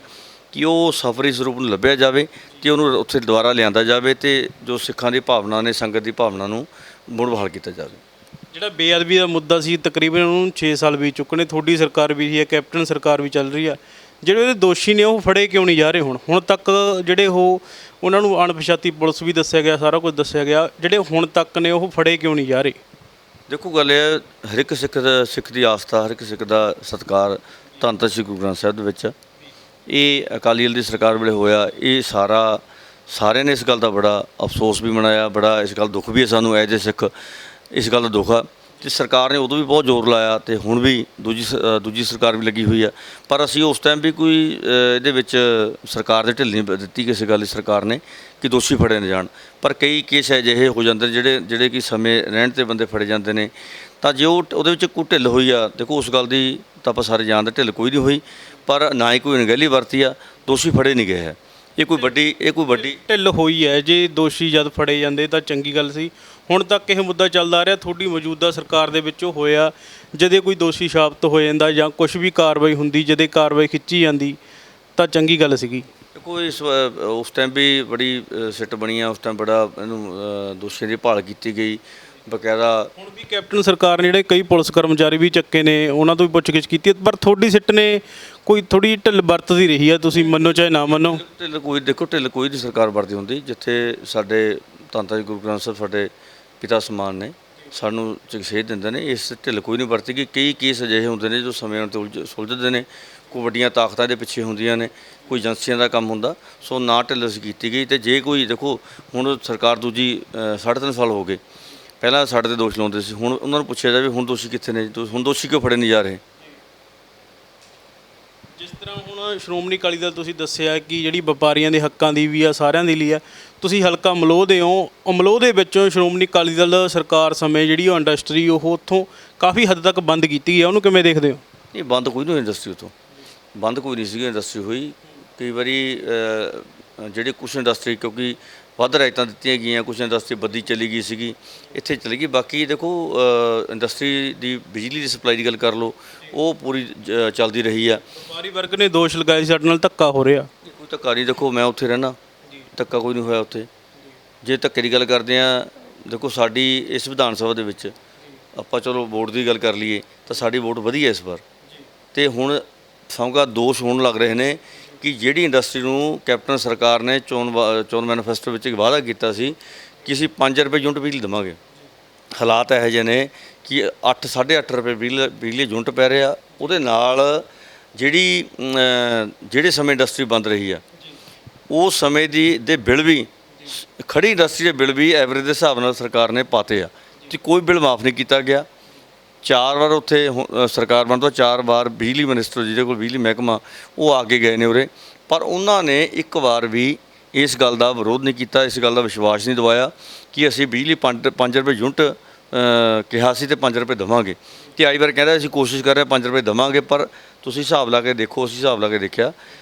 ਕਿ ਉਹ ਸਫਰੀ ਸਰੂਪ ਨੂੰ ਲੱਭਿਆ ਜਾਵੇ ਤੇ ਉਹਨੂੰ ਉੱਥੇ ਦੁਬਾਰਾ ਲਿਆਂਦਾ ਜਾਵੇ ਤੇ ਜੋ ਸਿੱਖਾਂ ਦੀ ਭਾਵਨਾ ਨੇ, ਸੰਗਤ ਦੀ ਭਾਵਨਾ ਨੂੰ ਮੁੜ ਬਹਾਲ ਕੀਤਾ ਜਾਵੇ। ਜਿਹੜਾ ਬੇਅਦਬੀ ਦਾ ਮੁੱਦਾ ਸੀ ਤਕਰੀਬਨ ਉਹਨੂੰ 6 ਸਾਲ ਬੀਤ ਚੁੱਕੇ ਨੇ, ਤੁਹਾਡੀ ਸਰਕਾਰ ਵੀ ਹੈ, ਕੈਪਟਨ ਸਰਕਾਰ ਵੀ ਚੱਲ ਰਹੀ ਆ, ਜਿਹੜੇ ਉਹਦੇ ਦੋਸ਼ੀ ਨੇ ਉਹ ਫੜੇ ਕਿਉਂ ਨਹੀਂ ਜਾ ਰਹੇ? ਹੁਣ ਤੱਕ ਜਿਹੜੇ ਉਹਨਾਂ ਨੂੰ ਅਣਪਛਾਤੀ ਪੁਲਿਸ ਵੀ ਦੱਸਿਆ ਗਿਆ, ਸਾਰਾ ਕੁਝ ਦੱਸਿਆ ਗਿਆ, ਜਿਹੜੇ ਹੁਣ ਤੱਕ ਨੇ ਉਹ ਫੜੇ ਕਿਉਂ ਨਹੀਂ ਜਾ ਰਹੇ? ਦੇਖੋ ਗੱਲ ਇਹ ਹੈ, ਹਰ ਇੱਕ ਸਿੱਖ ਦੀ ਆਸਥਾ, ਹਰ ਇੱਕ ਸਿੱਖ ਦਾ ਸਤਿਕਾਰ ਧੰਨ ਧੰਨ ਸ੍ਰੀ ਗੁਰੂ ਗ੍ਰੰਥ ਸਾਹਿਬ ਦੇ ਵਿੱਚ। ਇਹ ਅਕਾਲੀ ਦਲ ਦੀ ਸਰਕਾਰ ਵੇਲੇ ਹੋਇਆ, ਇਹ ਸਾਰਿਆਂ ਨੇ ਇਸ ਗੱਲ ਦਾ ਬੜਾ ਅਫਸੋਸ ਵੀ ਮਨਾਇਆ, ਬੜਾ ਇਸ ਗੱਲ ਦੁੱਖ ਵੀ ਹੈ ਸਾਨੂੰ ਐਜ ਏ ਸਿੱਖ, ਇਸ ਗੱਲ ਦਾ ਦੁੱਖ ਆ। ਤੇ ਸਰਕਾਰ ਨੇ ਉਦੋਂ ਵੀ ਬਹੁਤ ਜ਼ੋਰ ਲਾਇਆ ਤੇ ਹੁਣ ਵੀ ਦੂਜੀ ਸਰਕਾਰ ਵੀ ਲੱਗੀ ਹੋਈ ਆ, ਪਰ ਅਸੀਂ ਉਸ ਟਾਈਮ ਵੀ ਕੋਈ ਇਹਦੇ ਵਿੱਚ ਸਰਕਾਰ ਦੇ ਢਿੱਲ ਨਹੀਂ ਦਿੱਤੀ ਕਿਸੇ ਗੱਲ ਦੀ ਸਰਕਾਰ ਨੇ ਕਿ ਦੋਸ਼ੀ ਫੜੇ ਨਾ ਜਾਣ। ਪਰ ਕਈ ਕੇਸ ਅਜਿਹੇ ਹੋ ਜਾਂਦੇ ਨੇ ਜਿਹੜੇ ਕਿ ਸਮੇਂ ਰਹਿਣ 'ਤੇ ਬੰਦੇ ਫੜੇ ਜਾਂਦੇ ਨੇ, ਤਾਂ ਜੇ ਉਹਦੇ ਵਿੱਚ ਕੋਈ ਢਿੱਲ ਹੋਈ ਆ, ਦੇਖੋ ਉਸ ਗੱਲ ਦੀ ਤਾਂ ਆਪਾਂ ਸਾਰੇ ਜਾਣਦੇ, ਢਿੱਲ ਕੋਈ ਨਹੀਂ ਹੋਈ, ਪਰ ਨਾ ਹੀ ਕੋਈ ਅਣਗਹਿਲੀ ਵਰਤੀ ਆ, ਦੋਸ਼ੀ ਫੜੇ ਨਹੀਂ ਗਏ ਹੈ। ਇਹ ਕੋਈ ਵੱਡੀ ਢਿੱਲ ਹੋਈ ਹੈ, ਜੇ ਦੋਸ਼ੀ ਜਦ ਫੜੇ ਜਾਂਦੇ ਤਾਂ ਚੰਗੀ ਗੱਲ ਸੀ। ਹੁਣ ਤੱਕ ਇਹ ਮੁੱਦਾ ਚੱਲਦਾ ਆ ਰਿਹਾ, ਤੁਹਾਡੀ ਮੌਜੂਦਾ ਸਰਕਾਰ ਦੇ ਵਿੱਚ ਉਹ ਹੋਇਆ ਜਦੇ ਕੋਈ ਦੋਸ਼ੀ ਸਾਬਤ ਹੋ ਜਾਂਦਾ ਜਾਂ ਕੁਝ ਵੀ ਕਾਰਵਾਈ ਹੁੰਦੀ, ਜਦੇ ਕਾਰਵਾਈ ਖਿੱਚੀ ਜਾਂਦੀ ਤਾਂ ਚੰਗੀ ਗੱਲ ਸੀਗੀ। ਦੇਖੋ ਉਸ ਟਾਈਮ ਵੀ ਬੜੀ ਸਿੱਟ ਬਣੀ ਆ, ਉਸ ਟਾਈਮ ਬੜਾ ਇਹਨੂੰ ਦੋਸ਼ੀਆਂ ਦੀ ਭਾਲ ਕੀਤੀ ਗਈ ਬਕਾਇਦਾ। ਹੁਣ ਵੀ ਕੈਪਟਨ ਸਰਕਾਰ ਨੇ ਜਿਹੜੇ ਕਈ ਪੁਲਿਸ ਕਰਮਚਾਰੀ ਵੀ ਚੱਕੇ ਨੇ, ਉਹਨਾਂ ਤੋਂ ਵੀ ਪੁੱਛਗਿੱਛ ਕੀਤੀ, ਪਰ ਤੁਹਾਡੀ ਸਿੱਟ ਨੇ ਕੋਈ ਥੋੜੀ ਢਿੱਲ ਵਰਤਦੀ ਰਹੀ ਆ, ਤੁਸੀਂ ਮੰਨੋ ਚਾਹੇ ਨਾ ਮੰਨੋ। ਢਿੱਲ ਕੋਈ ਨਹੀਂ ਸਰਕਾਰ ਵਰਤੀ ਹੁੰਦੀ। ਜਿੱਥੇ ਸਾਡੇ ਧੰਨ ਧੰਨ ਗੁਰੂ ਗ੍ਰੰਥ ਸਾਹਿਬ ਸਾਡੇ ਪਿਤਾ ਸਮਾਨ ਨੇ, ਸਾਨੂੰ ਸੇਧ ਦਿੰਦੇ ਨੇ, ਇਸ ਢਿੱਲ ਕੋਈ ਨਹੀਂ ਵਰਤੀ ਗਈ। ਕਈ ਕੇਸ ਅਜਿਹੇ ਹੁੰਦੇ ਨੇ ਜੋ ਸਮੇਂ ਆਉਣ 'ਤੇ ਸੁਲਝਦੇ ਨੇ, ਕੋਈ ਵੱਡੀਆਂ ਤਾਕਤਾਂ ਦੇ ਪਿੱਛੇ ਹੁੰਦੀਆਂ ਨੇ, ਕੋਈ ਏਜੰਸੀਆਂ ਦਾ ਕੰਮ ਹੁੰਦਾ, ਸੋ ਨਾ ਢਿੱਲ ਅਸੀਂ ਕੀਤੀ ਗਈ। ਤੇ ਜੇ ਕੋਈ ਦੇਖੋ ਹੁਣ ਸਰਕਾਰ ਦੂਜੀ 3.5 ਸਾਲ ਹੋ ਗਏ, ਪਹਿਲਾਂ ਸਾਡੇ 'ਤੇ ਦੋਸ਼ ਲਾਉਂਦੇ ਸੀ, ਹੁਣ ਉਹਨਾਂ ਨੂੰ ਪੁੱਛਿਆ ਜਾਵੇ ਹੁਣ ਦੋਸ਼ੀ ਕਿੱਥੇ ਨੇ, ਹੁਣ ਦੋਸ਼ੀ ਕਿਉਂ ਫੜੇ ਨਹੀਂ ਜਾ ਰਹੇ? ਜਿਸ ਤਰ੍ਹਾਂ ਹੁਣ ਸ਼੍ਰੋਮਣੀ ਅਕਾਲੀ ਦਲ ਤੁਸੀਂ ਦੱਸਿਆ ਕਿ ਜਿਹੜੀ ਵਪਾਰੀਆਂ ਦੇ ਹੱਕਾਂ ਦੀ ਵੀ ਆ, ਸਾਰਿਆਂ ਦੇ ਲਈ ਆ, ਤੁਸੀਂ ਹਲਕਾ ਅਮਲੋਹ ਦੇ ਹੋ, ਅਮਲੋਹ ਦੇ ਵਿੱਚੋਂ ਸ਼੍ਰੋਮਣੀ ਅਕਾਲੀ ਦਲ ਸਰਕਾਰ ਸਮੇਂ ਜਿਹੜੀ ਉਹ ਇੰਡਸਟਰੀ ਉਹ ਉੱਥੋਂ ਕਾਫੀ ਹੱਦ ਤੱਕ ਬੰਦ ਕੀਤੀ ਗਈ, ਉਹਨੂੰ ਕਿਵੇਂ ਦੇਖਦੇ ਹੋ? ਨਹੀਂ, ਬੰਦ ਕੋਈ ਨਹੀਂ ਹੋਈ ਇੰਡਸਟਰੀ, ਉੱਥੋਂ ਬੰਦ ਕੋਈ ਨਹੀਂ ਸੀਗੀ ਇੰਡਸਟਰੀ ਹੋਈ। ਕਈ ਵਾਰੀ ਜਿਹੜੇ ਕੁਛ ਇੰਡਸਟਰੀ ਕਿਉਂਕਿ ਵੱਧ ਰਿਆਇਤਾਂ ਦਿੱਤੀਆਂ ਗਈਆਂ, ਕੁਛ ਇੰਡਸਟਰੀ ਬੱਦੀ ਚਲੀ ਗਈ ਸੀਗੀ, ਇੱਥੇ ਚਲੀ ਗਈ। ਬਾਕੀ ਦੇਖੋ ਇੰਡਸਟਰੀ ਦੀ ਬਿਜਲੀ ਦੀ ਸਪਲਾਈ ਦੀ ਗੱਲ ਕਰ ਲਓ, ਉਹ ਪੂਰੀ ਚੱਲਦੀ ਰਹੀ ਆ। ਵਪਾਰੀ ਵਰਗ ਨੇ ਦੋਸ਼ ਲਗਾਏ ਸਾਡੇ ਨਾਲ ਧੱਕਾ ਹੋ ਰਿਹਾ। ਕੋਈ ਧੱਕਾ ਨਹੀਂ, ਦੇਖੋ ਮੈਂ ਉੱਥੇ ਰਹਿਣਾ, ਧੱਕਾ ਕੋਈ ਨਹੀਂ ਹੋਇਆ ਉੱਥੇ। ਜੇ ਧੱਕੇ ਦੀ ਗੱਲ ਕਰਦੇ ਆ, ਦੇਖੋ ਸਾਡੀ ਇਸ ਵਿਧਾਨ ਸਭਾ ਦੇ ਵਿੱਚ ਆਪਾਂ ਚਲੋ ਵੋਟ ਦੀ ਗੱਲ ਕਰ ਲਈਏ ਤਾਂ ਸਾਡੀ ਵੋਟ ਵਧੀਆ ਇਸ ਵਾਰ। ਤੇ ਹੁਣ ਸਮਝਾ ਦੋਸ਼ ਹੋਣ ਲੱਗ ਰਹੇ ਨੇ ਕਿ ਜਿਹੜੀ ਇੰਡਸਟਰੀ ਨੂੰ ਕੈਪਟਨ ਸਰਕਾਰ ਨੇ ਚੋਣ ਮੈਨੀਫੈਸਟੋ ਵਿੱਚ ਇੱਕ ਵਾਅਦਾ ਕੀਤਾ ਸੀ ਕਿ ਅਸੀਂ 5 ਰੁਪਏ ਯੂਨਿਟ ਬਿਜਲੀ ਦੇਵਾਂਗੇ, ਹਾਲਾਤ ਇਹੋ ਜਿਹੇ ਨੇ ਕਿ 8-8.5 ਰੁਪਏ ਬਿਜਲੀ ਯੂਨਿਟ ਪੈ ਰਿਹਾ। ਉਹਦੇ ਨਾਲ ਜਿਹੜੇ ਸਮੇਂ ਇੰਡਸਟਰੀ ਬੰਦ ਰਹੀ ਆ, ਉਸ ਸਮੇਂ ਦੇ ਬਿੱਲ ਵੀ ਖੜੀ ਇੰਡਸਟਰੀ ਦੇ ਬਿੱਲ ਵੀ ਐਵਰੇਜ ਦੇ ਹਿਸਾਬ ਨਾਲ ਸਰਕਾਰ ਨੇ ਪਾਤੇ ਆ ਤੇ ਕੋਈ ਬਿੱਲ ਮਾਫ ਨਹੀਂ ਕੀਤਾ ਗਿਆ। 4 ਵਾਰ ਉੱਥੇ ਸਰਕਾਰ ਬਣਨ ਤੋਂ 4 ਵਾਰ ਬਿਜਲੀ ਮਿਨਿਸਟਰ ਜਿਹਦੇ ਕੋਲ ਬਿਜਲੀ ਮਹਿਕਮਾ ਉਹ ਆ ਕੇ ਗਏ ਨੇ ਉਰੇ, ਪਰ ਉਹਨਾਂ ਨੇ ਇੱਕ ਵਾਰ ਵੀ ਇਸ ਗੱਲ ਦਾ ਵਿਰੋਧ ਨਹੀਂ ਕੀਤਾ, ਇਸ ਗੱਲ ਦਾ ਵਿਸ਼ਵਾਸ ਨਹੀਂ ਦਿਵਾਇਆ ਕਿ ਅਸੀਂ ਬਿਜਲੀ 5 ਰੁਪਏ ਯੂਨਿਟ ਕਿਹਾ ਸੀ ਤੇ 5 ਰੁਪਏ ਦੇਵਾਂਗੇ। ਤੇ ਆਈ ਵਾਰ ਕਹਿੰਦਾ ਅਸੀਂ ਕੋਸ਼ਿਸ਼ ਕਰ ਰਹੇ 5 ਰੁਪਏ ਦੇਵਾਂਗੇ, ਪਰ ਤੁਸੀਂ ਹਿਸਾਬ ਲਾ ਕੇ ਦੇਖੋ, ਅਸੀਂ ਹਿਸਾਬ ਲਾ ਕੇ ਦੇਖਿਆ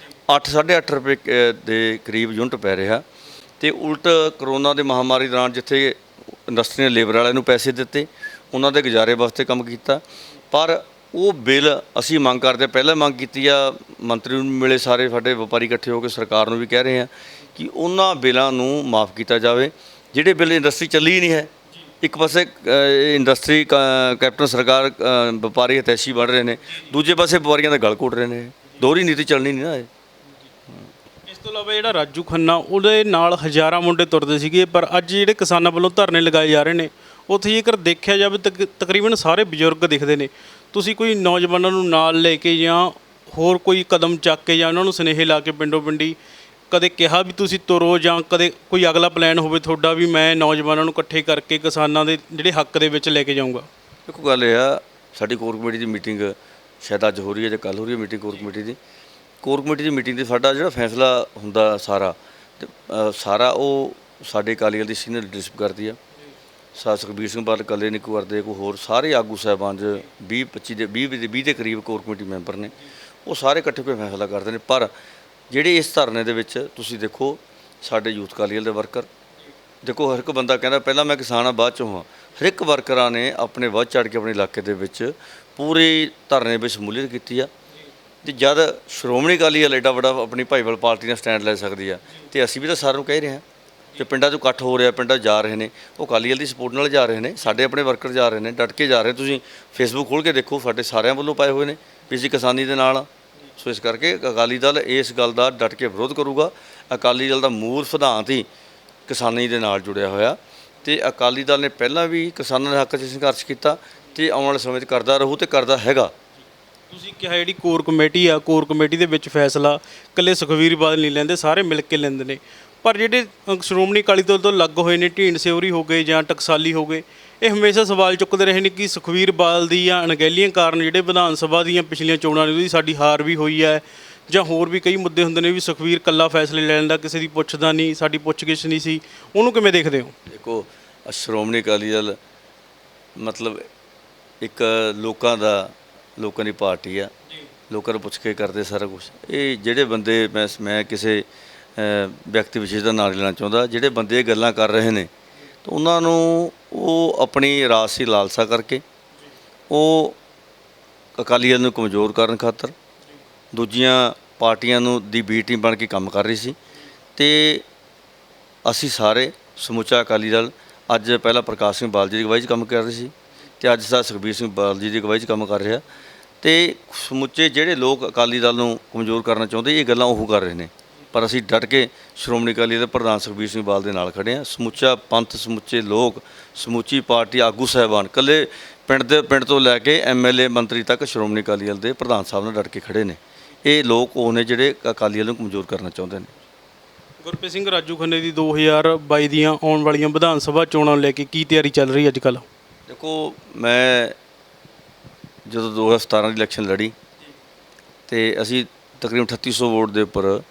8-8.5 ਰੁਪਏ ਦੇ ਕਰੀਬ ਯੂਨਿਟ ਪੈ ਰਿਹਾ। ਤੇ ਉਲਟ ਕਰੋਨਾ ਦੀ ਮਹਾਮਾਰੀ ਦੌਰਾਨ ਜਿੱਥੇ ਇੰਡਸਟਰੀ ਨੇ ਲੇਬਰ ਵਾਲਿਆਂ ਨੂੰ ਪੈਸੇ ਦਿੱਤੇ, ਉਹਨਾਂ ਦੇ ਗੁਜ਼ਾਰੇ ਵਾਸਤੇ ਕੰਮ ਕੀਤਾ, ਪਰ ਉਹ ਬਿੱਲ ਅਸੀਂ ਮੰਗ ਕਰਦੇ, ਪਹਿਲਾਂ ਮੰਗ ਕੀਤੀ ਆ, ਮੰਤਰੀ ਨੂੰ ਮਿਲੇ, ਸਾਰੇ ਸਾਡੇ ਵਪਾਰੀ ਇਕੱਠੇ ਹੋ ਕੇ ਸਰਕਾਰ ਨੂੰ ਵੀ ਕਹਿ ਰਹੇ ਆ ਕਿ ਉਹਨਾਂ ਬਿੱਲਾਂ ਨੂੰ ਮਾਫ ਕੀਤਾ ਜਾਵੇ ਜਿਹੜੇ ਬਿੱਲ ਇੰਡਸਟਰੀ ਚੱਲੀ ਹੀ ਨਹੀਂ ਹੈ। ਇੱਕ ਪਾਸੇ ਇੰਡਸਟਰੀ ਕੈਪਟਨ ਸਰਕਾਰ ਵਪਾਰੀ ਹਤੈਸ਼ੀ ਬਣ ਰਹੇ ਨੇ, ਦੂਜੇ ਪਾਸੇ ਵਪਾਰੀਆਂ ਦਾ ਗਲ ਘੋਟ ਰਹੇ ਨੇ। ਦੋਹਰੀ ਨੀਤੀ ਚੱਲਣੀ ਨਹੀਂ ਨਾ ਇਹ। ਇਸ ਤੋਂ ਇਲਾਵਾ ਜਿਹੜਾ ਰਾਜੂ ਖੰਨਾ, ਉਹਦੇ ਨਾਲ ਹਜ਼ਾਰਾਂ ਮੁੰਡੇ ਤੁਰਦੇ ਸੀਗੇ, ਪਰ ਅੱਜ ਜਿਹੜੇ ਕਿਸਾਨਾਂ ਵੱਲੋਂ ਧਰਨੇ ਲਗਾਏ ਜਾ ਰਹੇ ਨੇ, ਉੱਥੇ ਜੇਕਰ ਦੇਖਿਆ ਜਾਵੇ ਤਕਰੀਬਨ ਸਾਰੇ ਬਜ਼ੁਰਗ ਦਿਖਦੇ ਨੇ। ਤੁਸੀਂ ਕੋਈ ਨੌਜਵਾਨਾਂ ਨੂੰ ਨਾਲ ਲੈ ਕੇ ਜਾਂ ਹੋਰ ਕੋਈ ਕਦਮ ਚੱਕ ਕੇ ਜਾਂ ਉਹਨਾਂ ਨੂੰ ਸੁਨੇਹੇ ਲਾ ਕੇ ਪਿੰਡੋਂ ਪਿੰਡੀ ਕਦੇ ਕਿਹਾ ਵੀ ਤੁਸੀਂ ਤੁਰੋ, ਜਾਂ ਕਦੇ ਕੋਈ ਅਗਲਾ ਪਲਾਨ ਹੋਵੇ ਤੁਹਾਡਾ ਵੀ ਮੈਂ ਨੌਜਵਾਨਾਂ ਨੂੰ ਇਕੱਠੇ ਕਰਕੇ ਕਿਸਾਨਾਂ ਦੇ ਜਿਹੜੇ ਹੱਕ ਦੇ ਵਿੱਚ ਲੈ ਕੇ ਜਾਊਂਗਾ? ਦੇਖੋ ਗੱਲ ਇਹ ਆ, ਸਾਡੀ ਕੋਰ ਕਮੇਟੀ ਦੀ ਮੀਟਿੰਗ ਸ਼ਾਇਦ ਅੱਜ ਹੋ ਰਹੀ ਹੈ ਜਾਂ ਕੱਲ੍ਹ ਹੋ ਰਹੀ ਹੈ ਮੀਟਿੰਗ ਕੋਰ ਕਮੇਟੀ ਦੀ ਮੀਟਿੰਗ 'ਤੇ ਸਾਡਾ ਜਿਹੜਾ ਫੈਸਲਾ ਹੁੰਦਾ ਸਾਰਾ ਉਹ ਸਾਡੇ ਅਕਾਲੀ ਦਲ ਦੀ ਸੀਨੀਅਰ ਲੀਡਰਸ਼ਿਪ ਕਰਦੀ ਆ। ਸਾਧ ਸੁਖਬੀਰ ਸਿੰਘ ਬਾਦਲ ਇਕੱਲੇ ਨਹੀਂ ਕਰਦੇ, ਕੋਈ ਹੋਰ ਸਾਰੇ ਆਗੂ ਸਾਹਿਬਾਨ 20 ਦੇ ਕਰੀਬ ਕੋਰ ਕਮੇਟੀ ਮੈਂਬਰ ਨੇ, ਉਹ ਸਾਰੇ ਇਕੱਠੇ ਹੋ ਕੇ ਫੈਸਲਾ ਕਰਦੇ ਨੇ। ਪਰ ਜਿਹੜੇ ਇਸ ਧਰਨੇ ਦੇ ਵਿੱਚ ਤੁਸੀਂ ਦੇਖੋ, ਸਾਡੇ ਯੂਥ ਅਕਾਲੀ ਦਲ ਦੇ ਵਰਕਰ ਦੇਖੋ, ਹਰ ਇੱਕ ਬੰਦਾ ਕਹਿੰਦਾ ਪਹਿਲਾਂ ਮੈਂ ਕਿਸਾਨ ਹਾਂ ਬਾਅਦ 'ਚੋਂ ਹਾਂ। ਹਰ ਇੱਕ ਵਰਕਰਾਂ ਨੇ ਆਪਣੇ ਵੱਧ ਚੜ੍ਹ ਕੇ ਆਪਣੇ ਇਲਾਕੇ ਦੇ ਵਿੱਚ ਪੂਰੇ ਧਰਨੇ ਵਿੱਚ ਸ਼ਮੂਲੀਅਤ ਕੀਤੀ ਆ। ਤੇ ਜਦ ਸ਼੍ਰੋਮਣੀ ਅਕਾਲੀ ਦਲ ਐਡਾ ਵੱਡਾ ਆਪਣੀ ਭਾਈਵਾਲ ਪਾਰਟੀ ਨਾਲ ਸਟੈਂਡ ਲੈ ਸਕਦੀ ਆ, ਤੇ ਅਸੀਂ ਵੀ ਤਾਂ ਸਾਰਿਆਂ ਨੂੰ ਕਹਿ ਰਹੇ ਹਾਂ ਕਿ ਪਿੰਡਾਂ 'ਚੋਂ ਇਕੱਠ ਹੋ ਰਿਹਾ, ਪਿੰਡਾਂ 'ਚ ਜਾ ਰਹੇ ਨੇ, ਉਹ ਅਕਾਲੀ ਦਲ ਦੀ ਸਪੋਰਟ ਨਾਲ ਜਾ ਰਹੇ ਨੇ, ਸਾਡੇ ਆਪਣੇ ਵਰਕਰ ਜਾ ਰਹੇ ਨੇ, ਡਟ ਕੇ ਜਾ ਰਹੇ। ਤੁਸੀਂ ਫੇਸਬੁੱਕ ਖੋਲ੍ਹ ਕੇ ਦੇਖੋ, ਸਾਡੇ ਸਾਰਿਆਂ ਵੱਲੋਂ ਪਾਏ ਹੋਏ ਨੇ ਵੀ ਅਸੀਂ ਕਿਸਾਨੀ ਦੇ ਨਾਲ। ਸੋ ਇਸ ਕਰਕੇ ਅਕਾਲੀ ਦਲ ਇਸ ਗੱਲ ਦਾ ਡਟ ਕੇ ਵਿਰੋਧ ਕਰੂਗਾ। ਅਕਾਲੀ ਦਲ ਦਾ ਮੂਲ ਸਿਧਾਂਤ ਹੀ ਕਿਸਾਨੀ ਦੇ ਨਾਲ ਜੁੜਿਆ ਹੋਇਆ, ਤੇ ਅਕਾਲੀ ਦਲ ਨੇ ਪਹਿਲਾਂ ਵੀ ਕਿਸਾਨਾਂ ਦੇ ਹੱਕ 'ਚ ਸੰਘਰਸ਼ ਕੀਤਾ ਤੇ ਆਉਣ ਵਾਲੇ ਸਮੇਂ 'ਚ ਕਰਦਾ ਰਹੂ ਤੇ ਕਰਦਾ ਹੈਗਾ। ਤੁਸੀਂ ਕਿਹਾ ਜਿਹੜੀ ਕੋਰ ਕਮੇਟੀ ਆ, ਕੋਰ ਕਮੇਟੀ ਦੇ ਵਿੱਚ ਫੈਸਲਾ ਇਕੱਲੇ ਸੁਖਬੀਰ ਬਾਦਲ ਨਹੀਂ ਲੈਂਦੇ, ਸਾਰੇ ਮਿਲ ਕੇ ਲੈਂਦੇ ਨੇ। ਪਰ ਜਿਹੜੇ ਸ਼੍ਰੋਮਣੀ ਅਕਾਲੀ ਦਲ ਤੋਂ ਲੱਗ ਹੋਏ ਨੇ, ਢੀਂਡ ਸਿਉਰੀ ਹੋ ਗਏ ਜਾਂ ਟਕਸਾਲੀ ਹੋ ਗਏ, ਇਹ ਹਮੇਸ਼ਾ ਸਵਾਲ ਚੁੱਕਦੇ ਰਹੇ ਨੇ ਕਿ ਸੁਖਬੀਰ ਬਾਦਲ ਦੀਆਂ ਅਣਗਹਿਲੀਆਂ ਕਾਰਨ ਜਿਹੜੇ ਵਿਧਾਨ ਸਭਾ ਦੀਆਂ ਪਿਛਲੀਆਂ ਚੋਣਾਂ ਨੇ ਉਹਦੀ ਸਾਡੀ ਹਾਰ ਵੀ ਹੋਈ ਹੈ, ਜਾਂ ਹੋਰ ਵੀ ਕਈ ਮੁੱਦੇ ਹੁੰਦੇ ਨੇ ਵੀ ਸੁਖਬੀਰ ਇਕੱਲਾ ਫੈਸਲੇ ਲੈ ਲੈਂਦਾ, ਕਿਸੇ ਦੀ ਪੁੱਛਦਾ ਨਹੀਂ, ਸਾਡੀ ਪੁੱਛਗਿੱਛ ਨਹੀਂ ਸੀ। ਉਹਨੂੰ ਕਿਵੇਂ ਦੇਖਦੇ ਹੋ? ਦੇਖੋ, ਸ਼੍ਰੋਮਣੀ ਅਕਾਲੀ ਦਲ ਮਤਲਬ ਇੱਕ ਲੋਕਾਂ ਦੀ ਪਾਰਟੀ ਆ, ਲੋਕਾਂ ਨੂੰ ਪੁੱਛ ਕੇ ਕਰਦੇ ਸਾਰਾ ਕੁਝ। ਇਹ ਜਿਹੜੇ ਬੰਦੇ ਮੈਂ ਕਿਸੇ ਵਿਅਕਤੀ ਵਿਸ਼ੇਸ਼ ਦਾ ਨਾਂ ਨਹੀਂ ਲੈਣਾ ਚਾਹੁੰਦਾ, ਜਿਹੜੇ ਬੰਦੇ ਇਹ ਗੱਲਾਂ ਕਰ ਰਹੇ ਨੇ ਤਾਂ ਉਹਨਾਂ ਨੂੰ ਉਹ ਆਪਣੀ ਰਾਜਸੀ ਲਾਲਸਾ ਕਰਕੇ ਉਹ ਅਕਾਲੀ ਦਲ ਨੂੰ ਕਮਜ਼ੋਰ ਕਰਨ ਖਾਤਰ ਦੂਜੀਆਂ ਪਾਰਟੀਆਂ ਨੂੰ ਦੀ ਬੀ ਟੀਮ ਬਣ ਕੇ ਕੰਮ ਕਰ ਰਹੀ ਸੀ। ਤੇ ਅਸੀਂ ਸਾਰੇ ਸਮੁੱਚਾ ਅਕਾਲੀ ਦਲ ਅੱਜ ਪਹਿਲਾਂ ਪ੍ਰਕਾਸ਼ ਸਿੰਘ ਬਾਦਲ ਜੀ ਦੀ ਅਗਵਾਈ 'ਚ ਕੰਮ ਕਰ ਰਹੀ ਸੀ, ਤੇ ਅੱਜ ਦਾ ਸੁਖਬੀਰ ਸਿੰਘ ਬਾਦਲ ਜੀ ਦੀ ਅਗਵਾਈ 'ਚ ਕੰਮ ਕਰ ਰਿਹਾ। ਤੇ ਸਮੁੱਚੇ ਜਿਹੜੇ ਲੋਕ ਅਕਾਲੀ ਦਲ ਨੂੰ ਕਮਜ਼ੋਰ ਕਰਨਾ ਚਾਹੁੰਦੇ, ਇਹ ਗੱਲਾਂ ਉਹ ਕਰ ਰਹੇ ਨੇ। ਪਰ ਅਸੀਂ ਡਟ ਕੇ ਸ਼੍ਰੋਮਣੀ ਅਕਾਲੀ ਦਲ ਦੇ ਪ੍ਰਧਾਨ ਸੁਖਬੀਰ ਸਿੰਘ ਬਾਦਲ ਦੇ ਨਾਲ ਖੜ੍ਹੇ ਹਾਂ। ਸਮੁੱਚਾ ਪੰਥ, ਸਮੁੱਚੇ ਲੋਕ, ਸਮੁੱਚੀ ਪਾਰਟੀ, ਆਗੂ ਸਾਹਿਬਾਨ, ਇਕੱਲੇ ਪਿੰਡ ਤੋਂ ਲੈ ਕੇ MLA ਮੰਤਰੀ ਤੱਕ ਸ਼੍ਰੋਮਣੀ ਅਕਾਲੀ ਦਲ ਦੇ ਪ੍ਰਧਾਨ ਸਾਹਿਬ ਨਾਲ ਡਟ ਕੇ ਖੜ੍ਹੇ ਨੇ। ਇਹ ਲੋਕ ਉਹ ਨੇ ਜਿਹੜੇ ਅਕਾਲੀ ਦਲ ਨੂੰ ਕਮਜ਼ੋਰ ਕਰਨਾ ਚਾਹੁੰਦੇ ਨੇ। ਗੁਰਪ੍ਰੀਤ ਸਿੰਘ ਰਾਜੂ ਖੰਨੇ ਦੀ 2022 ਦੀਆਂ ਆਉਣ ਵਾਲੀਆਂ ਵਿਧਾਨ ਸਭਾ ਚੋਣਾਂ ਨੂੰ ਲੈ ਕੇ ਕੀ ਤਿਆਰੀ ਚੱਲ ਰਹੀ ਅੱਜ ਕੱਲ੍ਹ? ਦੇਖੋ, ਮੈਂ ਜਦੋਂ 2017 ਦੀ ਇਲੈਕਸ਼ਨ ਲੜੀ ਤੇ ਅਸੀਂ ਤਕਰੀਬਨ 3800 ਵੋਟ ਦੇ ਉੱਪਰ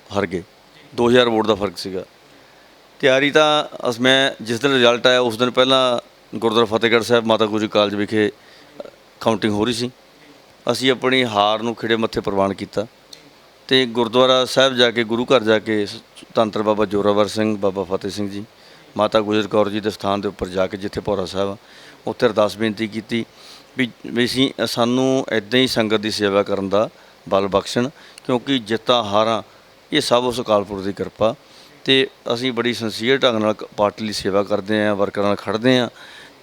ਹਾਰ ਗਏ। 2000 ਵੋਟ ਦਾ ਫਰਕ ਸੀਗਾ। ਤਿਆਰੀ ਤਾਂ ਮੈਂ ਜਿਸ ਦਿਨ ਰਿਜ਼ਲਟ ਆਇਆ ਉਸ ਦਿਨ ਪਹਿਲਾਂ ਗੁਰਦੁਆਰਾ ਫਤਿਹਗੜ੍ਹ ਸਾਹਿਬ ਮਾਤਾ ਗੁਜਰੀ ਕਾਲਜ ਵਿਖੇ ਕਾਊਂਟਿੰਗ ਹੋ ਰਹੀ ਸੀ। ਅਸੀਂ ਆਪਣੀ ਹਾਰ ਨੂੰ ਖਿੜੇ ਮੱਥੇ ਪ੍ਰਵਾਨ ਕੀਤਾ ਤੇ ਗੁਰਦੁਆਰਾ ਸਾਹਿਬ ਜਾ ਕੇ, ਗੁਰੂ ਘਰ ਜਾ ਕੇ ਧੰਨ ਧੰਨ ਬਾਬਾ ਜ਼ੋਰਾਵਰ ਸਿੰਘ, ਬਾਬਾ ਫਤਿਹ ਸਿੰਘ ਜੀ, ਮਾਤਾ ਗੁਜਰ ਕੌਰ ਜੀ ਦੇ ਸਥਾਨ ਦੇ ਉੱਪਰ ਜਾ ਕੇ, ਜਿੱਥੇ ਭੌਰਾ ਸਾਹਿਬ, ਉੱਥੇ ਅਰਦਾਸ ਬੇਨਤੀ ਕੀਤੀ ਵੀ ਸਾਨੂੰ ਇੱਦਾਂ ਹੀ ਸੰਗਤ ਦੀ ਸੇਵਾ ਕਰਨ ਦਾ ਬਲ ਬਖਸ਼ਣ, ਕਿਉਂਕਿ ਜਿੱਤਾਂ ਹਾਰਾਂ ਇਹ ਸਭ ਉਸ ਅਕਾਲ ਪੁਰਖ ਦੀ ਕਿਰਪਾ। ਤੇ ਅਸੀਂ ਬੜੀ ਸਿੰਸੀਅਰ ਢੰਗ ਨਾਲ ਪਾਰਟੀ ਲਈ ਸੇਵਾ ਕਰਦੇ ਹਾਂ, ਵਰਕਰਾਂ ਨਾਲ ਖੜ੍ਹਦੇ ਹਾਂ।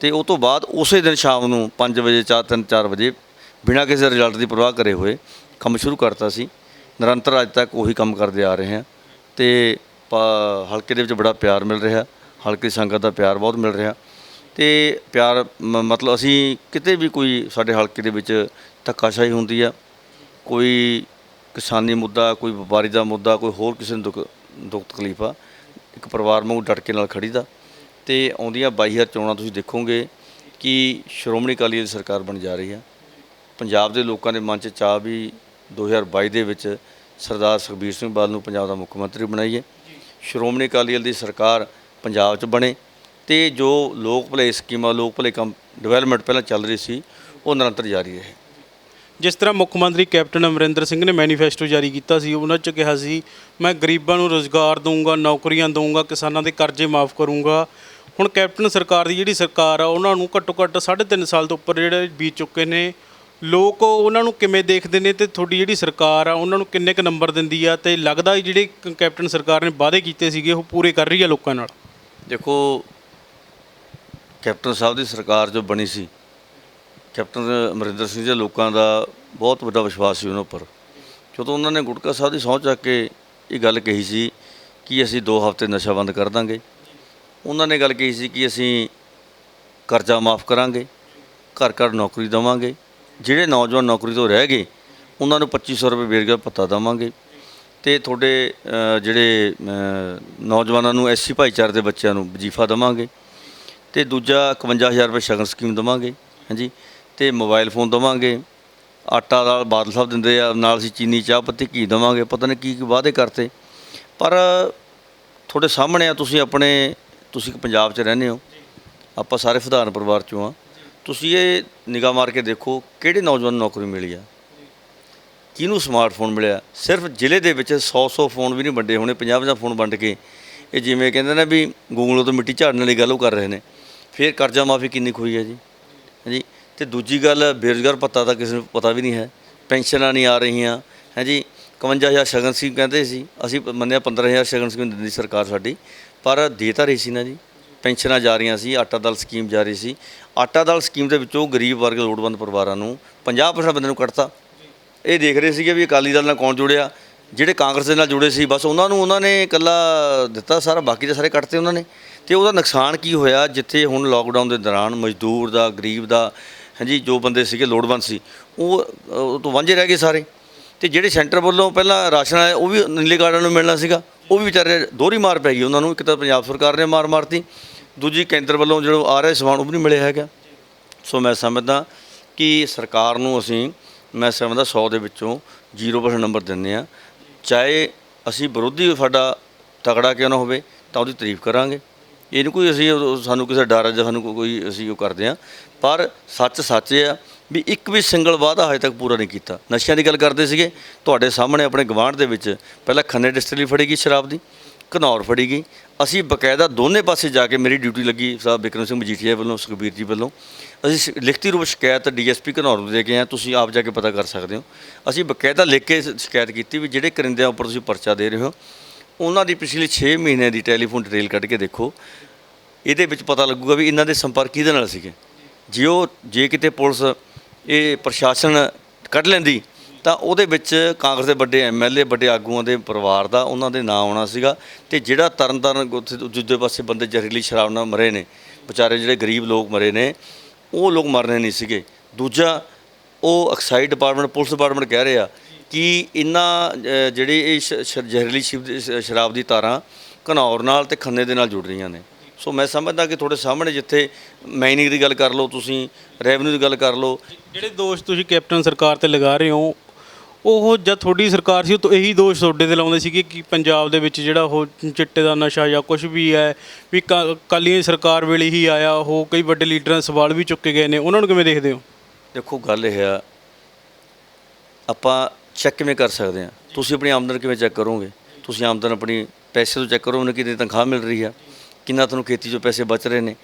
ਤੇ ਉਹ ਤੋਂ ਬਾਅਦ ਉਸੇ ਦਿਨ ਸ਼ਾਮ ਨੂੰ 5 ਵਜੇ 3-4 ਵਜੇ ਬਿਨਾਂ ਕਿਸੇ ਰਿਜ਼ਲਟ ਦੀ ਪਰਵਾਹ ਕਰੇ ਹੋਏ ਕੰਮ ਸ਼ੁਰੂ ਕਰਤਾ ਸੀ। ਨਿਰੰਤਰ ਅੱਜ ਤੱਕ ਉਹੀ ਕੰਮ ਕਰਦੇ ਆ ਰਹੇ ਹਾਂ। ਤੇ ਹਲਕੇ ਦੇ ਵਿੱਚ ਬੜਾ ਪਿਆਰ ਮਿਲ ਰਿਹਾ, ਹਲਕੇ ਸੰਗਤ ਦਾ ਪਿਆਰ ਬਹੁਤ ਮਿਲ ਰਿਹਾ। ਤੇ ਪਿਆਰ ਮਤਲਬ ਅਸੀਂ ਕਿਤੇ ਵੀ ਕੋਈ ਸਾਡੇ ਹਲਕੇ ਦੇ ਵਿੱਚ ਧੱਕਾਸ਼ਾਹੀ ਹੁੰਦੀ ਆ, ਕੋਈ ਕਿਸਾਨੀ ਮੁੱਦਾ, ਕੋਈ ਵਪਾਰੀ ਦਾ ਮੁੱਦਾ, ਕੋਈ ਹੋਰ ਕਿਸੇ ਨੂੰ ਦੁੱਖ ਤਕਲੀਫ ਆ, ਇੱਕ ਪਰਿਵਾਰ ਵਾਂਗੂ ਡਟ ਕੇ ਨਾਲ ਖੜ੍ਹੀ ਦਾ। ਤੇ ਆਉਂਦੀਆਂ 22,000 ਚੋਣਾਂ ਤੁਸੀਂ ਦੇਖੋਗੇ ਕਿ ਸ਼੍ਰੋਮਣੀ ਅਕਾਲੀ ਦਲ ਦੀ ਸਰਕਾਰ ਬਣ ਜਾ ਰਹੀ ਆ। ਪੰਜਾਬ ਦੇ ਲੋਕਾਂ ਦੇ ਮਨ 'ਚ ਚਾਹ ਵੀ 2022 ਦੇ ਵਿੱਚ ਸਰਦਾਰ ਸੁਖਬੀਰ ਸਿੰਘ ਬਾਦਲ ਨੂੰ ਪੰਜਾਬ ਦਾ ਮੁੱਖ ਮੰਤਰੀ ਬਣਾਈਏ, ਸ਼੍ਰੋਮਣੀ ਅਕਾਲੀ ਦਲ ਦੀ ਸਰਕਾਰ ਪੰਜਾਬ 'ਚ ਬਣੇ, ਤੇ ਜੋ ਲੋਕ ਭਲੇ ਸਕੀਮਾਂ, ਲੋਕ ਭਲੇ ਕੰਮ, ਡਿਵੈਲਪਮੈਂਟ ਪਹਿਲਾਂ ਚੱਲ ਰਹੀ ਸੀ, ਉਹ ਨਿਰੰਤਰ ਜਾਰੀ ਰਹੇ। ਜਿਸ ਤਰ੍ਹਾਂ ਮੁੱਖ ਮੰਤਰੀ ਕੈਪਟਨ ਅਮਰਿੰਦਰ ਸਿੰਘ ਨੇ ਮੈਨੀਫੈਸਟੋ ਜਾਰੀ ਕੀਤਾ ਸੀ, ਉਹਨਾਂ 'ਚ ਕਿਹਾ ਸੀ ਮੈਂ ਗਰੀਬਾਂ ਨੂੰ ਰੁਜ਼ਗਾਰ ਦਊਂਗਾ, ਨੌਕਰੀਆਂ ਦਊਂਗਾ, ਕਿਸਾਨਾਂ ਦੇ ਕਰਜ਼ੇ ਮਾਫ ਕਰੂੰਗਾ। ਹੁਣ ਕੈਪਟਨ ਸਰਕਾਰ ਦੀ ਜਿਹੜੀ ਸਰਕਾਰ ਆ, ਉਹਨਾਂ ਨੂੰ ਘੱਟੋ ਘੱਟ 3.5 ਸਾਲ ਤੋਂ ਉੱਪਰ ਜਿਹੜੇ ਬੀਤ ਚੁੱਕੇ ਨੇ, ਲੋਕ ਉਹਨਾਂ ਨੂੰ ਕਿਵੇਂ ਦੇਖਦੇ ਨੇ, ਤੇ ਤੁਹਾਡੀ ਜਿਹੜੀ ਸਰਕਾਰ ਆ ਉਹਨਾਂ ਨੂੰ ਕਿੰਨੇ ਕੁ ਨੰਬਰ ਦਿੰਦੀ ਆ, ਤੇ ਲੱਗਦਾ ਜਿਹੜੇ ਕੈਪਟਨ ਸਰਕਾਰ ਨੇ ਵਾਅਦੇ ਕੀਤੇ ਸੀਗੇ ਉਹ ਪੂਰੇ ਕਰ ਰਹੀ ਆ ਲੋਕਾਂ ਨਾਲ? ਦੇਖੋ, ਕੈਪਟਨ ਸਾਹਿਬ ਦੀ ਸਰਕਾਰ ਜੋ ਬਣੀ ਸੀ, ਕੈਪਟਨ ਅਮਰਿੰਦਰ ਸਿੰਘ ਦੇ ਲੋਕਾਂ ਦਾ ਬਹੁਤ ਵੱਡਾ ਵਿਸ਼ਵਾਸ ਸੀ ਉਹਨਾਂ ਉੱਪਰ। ਜਦੋਂ ਉਹਨਾਂ ਨੇ ਗੁਟਕਾ ਸਾਹਿਬ ਦੀ ਸਹੁੰ ਚੱਕ ਕੇ ਇਹ ਗੱਲ ਕਹੀ ਸੀ ਕਿ ਅਸੀਂ 2 ਹਫ਼ਤੇ ਨਸ਼ਾ ਬੰਦ ਕਰ ਦਾਂਗੇ, ਉਹਨਾਂ ਨੇ ਗੱਲ ਕਹੀ ਸੀ ਕਿ ਅਸੀਂ ਕਰਜ਼ਾ ਮਾਫ ਕਰਾਂਗੇ, ਘਰ ਘਰ ਨੌਕਰੀ ਦੇਵਾਂਗੇ, ਜਿਹੜੇ ਨੌਜਵਾਨ ਨੌਕਰੀ ਤੋਂ ਰਹਿ ਗਏ ਉਹਨਾਂ ਨੂੰ 2500 ਰੁਪਏ ਬੇਰੁਜ਼ਗਾਰ ਭੱਤਾ ਦੇਵਾਂਗੇ, ਤੇ ਤੁਹਾਡੇ ਜਿਹੜੇ ਨੌਜਵਾਨਾਂ ਨੂੰ SC ਭਾਈਚਾਰੇ ਦੇ ਬੱਚਿਆਂ ਨੂੰ ਵਜ਼ੀਫਾ ਦੇਵਾਂਗੇ, ਤੇ ਦੂਜਾ 51,000 ਰੁਪਏ ਸ਼ਗਨ ਸਕੀਮ ਦੇਵਾਂਗੇ, ਹਾਂਜੀ, ਤੇ ਮੋਬਾਈਲ ਫੋਨ ਦੇਵਾਂਗੇ, ਆਟਾ ਦਾਲ ਬਾਦਲ ਸਾਹਿਬ ਦਿੰਦੇ ਆ, ਨਾਲ ਅਸੀਂ ਚੀਨੀ ਚਾਹ ਪੱਤੀ ਘੀ ਦੇਵਾਂਗੇ, ਪਤਾ ਨਹੀਂ ਕੀ ਵਾਅਦੇ ਕਰਤੇ। ਪਰ ਤੁਹਾਡੇ ਸਾਹਮਣੇ ਆ, ਤੁਸੀਂ ਪੰਜਾਬ 'ਚ ਰਹਿੰਦੇ ਹੋ, ਆਪਾਂ ਸਾਰੇ ਸਧਾਰਨ ਪਰਿਵਾਰ 'ਚੋਂ ਆ। ਤੁਸੀਂ ਇਹ ਨਿਗਾਹ ਮਾਰ ਕੇ ਦੇਖੋ ਕਿਹੜੇ ਨੌਜਵਾਨ ਨੂੰ ਨੌਕਰੀ ਮਿਲੀ ਆ, ਕਿਹਨੂੰ ਸਮਾਰਟਫੋਨ ਮਿਲਿਆ। ਸਿਰਫ ਜ਼ਿਲ੍ਹੇ ਦੇ ਵਿੱਚ 100 ਫੋਨ ਵੀ ਨਹੀਂ ਵੰਡੇ ਹੋਣੇ, 50 ਫੋਨ ਵੰਡ ਕੇ ਇਹ ਜਿਵੇਂ ਕਹਿੰਦੇ ਨੇ ਵੀ ਗੂੰਗਲੋਂ ਤੋਂ ਮਿੱਟੀ ਝਾੜਨ ਵਾਲੀ ਗੱਲ ਉਹ ਕਰ ਰਹੇ ਨੇ। ਫਿਰ ਕਰਜ਼ਾ ਮਾਫੀ ਕਿੰਨੀ ਕੁ ਹੋਈ ਹੈ ਜੀ, ਹਾਂਜੀ। ਅਤੇ ਦੂਜੀ ਗੱਲ ਬੇਰੁਜ਼ਗਾਰ ਭੱਤਾ ਤਾਂ ਕਿਸੇ ਨੂੰ ਪਤਾ ਵੀ ਨਹੀਂ ਹੈ, ਪੈਨਸ਼ਨਾਂ ਨਹੀਂ ਆ ਰਹੀਆਂ ਹੈ ਜੀ। 51,000 ਸ਼ਗਨ ਸਕੀਮ ਕਹਿੰਦੇ ਸੀ, ਅਸੀਂ ਮੰਨਿਆ 15,000 ਸ਼ਗਨ ਸਕੀਮ ਦਿੰਦੀ ਸਰਕਾਰ ਸਾਡੀ, ਪਰ ਦੇ ਤਾਂ ਰਹੀ ਸੀ ਨਾ ਜੀ। ਪੈਨਸ਼ਨਾਂ ਜਾ ਰਹੀਆਂ ਸੀ, ਆਟਾ ਦਾਲ ਸਕੀਮ ਜਾ ਰਹੀ ਸੀ। ਆਟਾ ਦਾਲ ਸਕੀਮ ਦੇ ਵਿੱਚੋਂ ਗਰੀਬ ਵਰਗ ਲੋੜਵੰਦ ਪਰਿਵਾਰਾਂ ਨੂੰ 50% ਬੰਦੇ ਨੂੰ ਕੱਢਤਾ। ਇਹ ਦੇਖ ਰਹੇ ਸੀਗੇ ਵੀ ਅਕਾਲੀ ਦਲ ਨਾਲ ਕੌਣ ਜੁੜਿਆ, ਜਿਹੜੇ ਕਾਂਗਰਸ ਦੇ ਨਾਲ ਜੁੜੇ ਸੀ ਬਸ ਉਹਨਾਂ ਨੇ ਇਕੱਲਾ ਦਿੱਤਾ ਸਾਰਾ, ਬਾਕੀ ਦੇ ਸਾਰੇ ਕੱਟਤੇ ਉਹਨਾਂ ਨੇ। ਅਤੇ ਉਹਦਾ ਨੁਕਸਾਨ ਕੀ ਹੋਇਆ, ਜਿੱਥੇ ਹੁਣ ਲੋਕਡਾਊਨ ਦੇ ਦੌਰਾਨ ਮਜ਼ਦੂਰ ਦਾ, ਗਰੀਬ ਦਾ, ਹਾਂਜੀ, ਜੋ ਬੰਦੇ ਸੀਗੇ ਲੋੜਵੰਦ ਸੀ ਉਹ ਤੋਂ ਵਾਂਝੇ ਰਹਿ ਗਏ ਸਾਰੇ। ਅਤੇ ਜਿਹੜੇ ਸੈਂਟਰ ਵੱਲੋਂ ਪਹਿਲਾਂ ਰਾਸ਼ਨ ਆਇਆ ਉਹ ਵੀ ਨੀਲੇ ਕਾਰਡਾਂ ਨੂੰ ਮਿਲਣਾ ਸੀਗਾ, ਉਹ ਵੀ ਵਿਚਾਰੇ ਦੋਹਰੀ ਮਾਰ ਪੈ ਗਈ ਉਹਨਾਂ ਨੂੰ। ਇੱਕ ਤਾਂ ਪੰਜਾਬ ਸਰਕਾਰ ਨੇ ਮਾਰਤੀ, ਦੂਜੀ ਕੇਂਦਰ ਵੱਲੋਂ ਜਿਹੜਾ ਆ ਰਿਹਾ ਸਮਾਨ ਉਹ ਵੀ ਨਹੀਂ ਮਿਲਿਆ ਹੈਗਾ। ਸੋ ਮੈਂ ਸਮਝਦਾ ਕਿ ਸਰਕਾਰ ਨੂੰ ਮੈਂ ਸਮਝਦਾ 100 ਦੇ ਵਿੱਚੋਂ 0% ਨੰਬਰ ਦਿੰਦੇ ਹਾਂ। ਚਾਹੇ ਅਸੀਂ ਵਿਰੋਧੀ ਸਾਡਾ ਤਕੜਾ ਕਿਉਂ ਨਾ ਹੋਵੇ ਤਾਂ ਉਹਦੀ ਤਾਰੀਫ ਕਰਾਂਗੇ। ਇਹ ਨਹੀਂ ਕੋਈ ਸਾਨੂੰ ਕਿਸੇ ਡਰ ਹੈ ਜਾਂ ਸਾਨੂੰ ਕੋਈ ਅਸੀਂ ਉਹ ਕਰਦੇ ਹਾਂ, ਪਰ ਸੱਚ ਆ ਵੀ ਇੱਕ ਵੀ ਸਿੰਗਲ ਵਾਅਦਾ ਹਜੇ ਤੱਕ ਪੂਰਾ ਨਹੀਂ ਕੀਤਾ। ਨਸ਼ਿਆਂ ਦੀ ਗੱਲ ਕਰਦੇ ਸੀਗੇ, ਤੁਹਾਡੇ ਸਾਹਮਣੇ ਆਪਣੇ ਗਵਾਂਢ ਦੇ ਵਿੱਚ ਪਹਿਲਾਂ ਖੰਨੇ ਡਿਸਟਿਲਰੀ ਫੜੀ ਗਈ ਸ਼ਰਾਬ ਦੀ, ਘਨੌਰ ਫੜੀ ਗਈ। ਅਸੀਂ ਬਕਾਇਦਾ ਦੋਨੇ ਪਾਸੇ ਜਾ ਕੇ, ਮੇਰੀ ਡਿਊਟੀ ਲੱਗੀ ਸਾਹਿਬ ਬਿਕਰਮ ਸਿੰਘ ਮਜੀਠੀਆ ਵੱਲੋਂ, ਸੁਖਬੀਰ ਜੀ ਵੱਲੋਂ, ਅਸੀਂ ਲਿਖਤੀ ਰੂਪ ਸ਼ਿਕਾਇਤ DSP ਘਨੌਰ ਨੂੰ ਦੇ ਕੇ ਆਏ। ਤੁਸੀਂ ਆਪ ਜਾ ਕੇ ਪਤਾ ਕਰ ਸਕਦੇ ਹੋ। ਅਸੀਂ ਬਕਾਇਦਾ ਲਿਖ ਕੇ ਸ਼ਿਕਾਇਤ ਕੀਤੀ ਵੀ ਜਿਹੜੇ ਕਰਿੰਦਿਆਂ ਉੱਪਰ ਤੁਸੀਂ ਪਰਚਾ ਦੇ ਰਹੇ ਹੋ ਉਹਨਾਂ ਦੀ ਪਿਛਲੇ 6 ਮਹੀਨਿਆਂ ਦੀ ਟੈਲੀਫੋਨ ਡਿਟੇਲ ਕੱਢ ਕੇ ਦੇਖੋ। ਇਹਦੇ ਵਿੱਚ ਪਤਾ ਲੱਗੂਗਾ ਵੀ ਇਹਨਾਂ ਦੇ ਸੰਪਰਕ ਕਿਹਦੇ ਨਾਲ ਸੀਗੇ। ਜੇ ਕਿਤੇ ਪੁਲਿਸ ਇਹ ਪ੍ਰਸ਼ਾਸਨ ਕੱਢ ਲੈਂਦੀ ਤਾਂ ਉਹਦੇ ਵਿੱਚ ਕਾਂਗਰਸ ਦੇ ਵੱਡੇ MLA, ਵੱਡੇ ਆਗੂਆਂ ਦੇ ਪਰਿਵਾਰ ਦਾ, ਉਹਨਾਂ ਦੇ ਨਾਂ ਆਉਣਾ ਸੀਗਾ। ਅਤੇ ਜਿਹੜਾ ਤਰਨਤਾਰਨ ਉੱਥੇ ਦੂਜੇ ਪਾਸੇ ਬੰਦੇ ਜ਼ਹਿਰੀਲੀ ਸ਼ਰਾਬ ਨਾਲ ਮਰੇ ਨੇ, ਵਿਚਾਰੇ ਜਿਹੜੇ ਗਰੀਬ ਲੋਕ ਮਰੇ ਨੇ, ਉਹ ਲੋਕ ਮਰਨੇ ਨਹੀਂ ਸੀਗੇ। ਦੂਜਾ, ਉਹ ਐਕਸਾਈਜ਼ ਡਿਪਾਰਟਮੈਂਟ, ਪੁਲਿਸ ਡਿਪਾਰਟਮੈਂਟ ਕਹਿ ਰਿਹਾ ਕਿ ਇਹਨਾਂ ਜਿਹੜੇ ਇਹ ਜ਼ਹਿਰੀਲੀ ਸ਼ਰਾਬ ਦੀ ਤਾਰਾਂ ਘਨੌਰ ਨਾਲ ਅਤੇ ਖੰਨੇ ਦੇ ਨਾਲ ਜੁੜ ਰਹੀਆਂ ਨੇ। ਸੋ ਮੈਂ ਸਮਝਦਾ ਕਿ ਤੁਹਾਡੇ ਸਾਹਮਣੇ ਜਿੱਥੇ ਮਾਈਨਿੰਗ ਦੀ ਗੱਲ ਕਰ ਲਓ, ਤੁਸੀਂ ਰੈਵਨਿਊ ਦੀ ਗੱਲ ਕਰ ਲਓ, ਜਿਹੜੇ ਦੋਸ਼ ਤੁਸੀਂ ਕੈਪਟਨ ਸਰਕਾਰ 'ਤੇ ਲਗਾ ਰਹੇ ਹੋ, ਉਹ ਜਦ ਤੁਹਾਡੀ ਸਰਕਾਰ ਸੀ ਤਾਂ ਇਹੀ ਦੋਸ਼ ਤੁਹਾਡੇ 'ਤੇ ਲਾਉਂਦੇ ਸੀਗੇ ਕਿ ਪੰਜਾਬ ਦੇ ਵਿੱਚ ਜਿਹੜਾ ਉਹ ਚਿੱਟੇ ਦਾ ਨਸ਼ਾ ਜਾਂ ਕੁਝ ਵੀ ਹੈ ਵੀ ਅਕਾਲੀ ਸਰਕਾਰ ਵੇਲੇ ਹੀ ਆਇਆ। ਉਹ ਕਈ ਵੱਡੇ ਲੀਡਰਾਂ ਸਵਾਲ ਵੀ ਚੁੱਕੇ ਗਏ ਨੇ, ਉਹਨਾਂ ਨੂੰ ਕਿਵੇਂ ਦੇਖਦੇ ਹੋ? ਦੇਖੋ, ਗੱਲ ਇਹ ਆ, ਆਪਾਂ ਚੈੱਕ ਕਿਵੇਂ ਕਰ ਸਕਦੇ ਹਾਂ? ਤੁਸੀਂ ਆਪਣੀ ਆਮਦਨ ਕਿਵੇਂ ਚੈੱਕ ਕਰੋਗੇ? ਤੁਸੀਂ ਆਮਦਨ ਆਪਣੀ ਪੈਸੇ ਤੋਂ ਚੈੱਕ ਕਰੋ, ਉਹਨੂੰ ਕਿੰਨੀ ਤਨਖਾਹ ਮਿਲ ਰਹੀ ਆ, ਕਿੰਨਾ ਤੁਹਾਨੂੰ ਖੇਤੀ 'ਚੋਂ ਪੈਸੇ ਬਚ ਰਹੇ ਨੇ।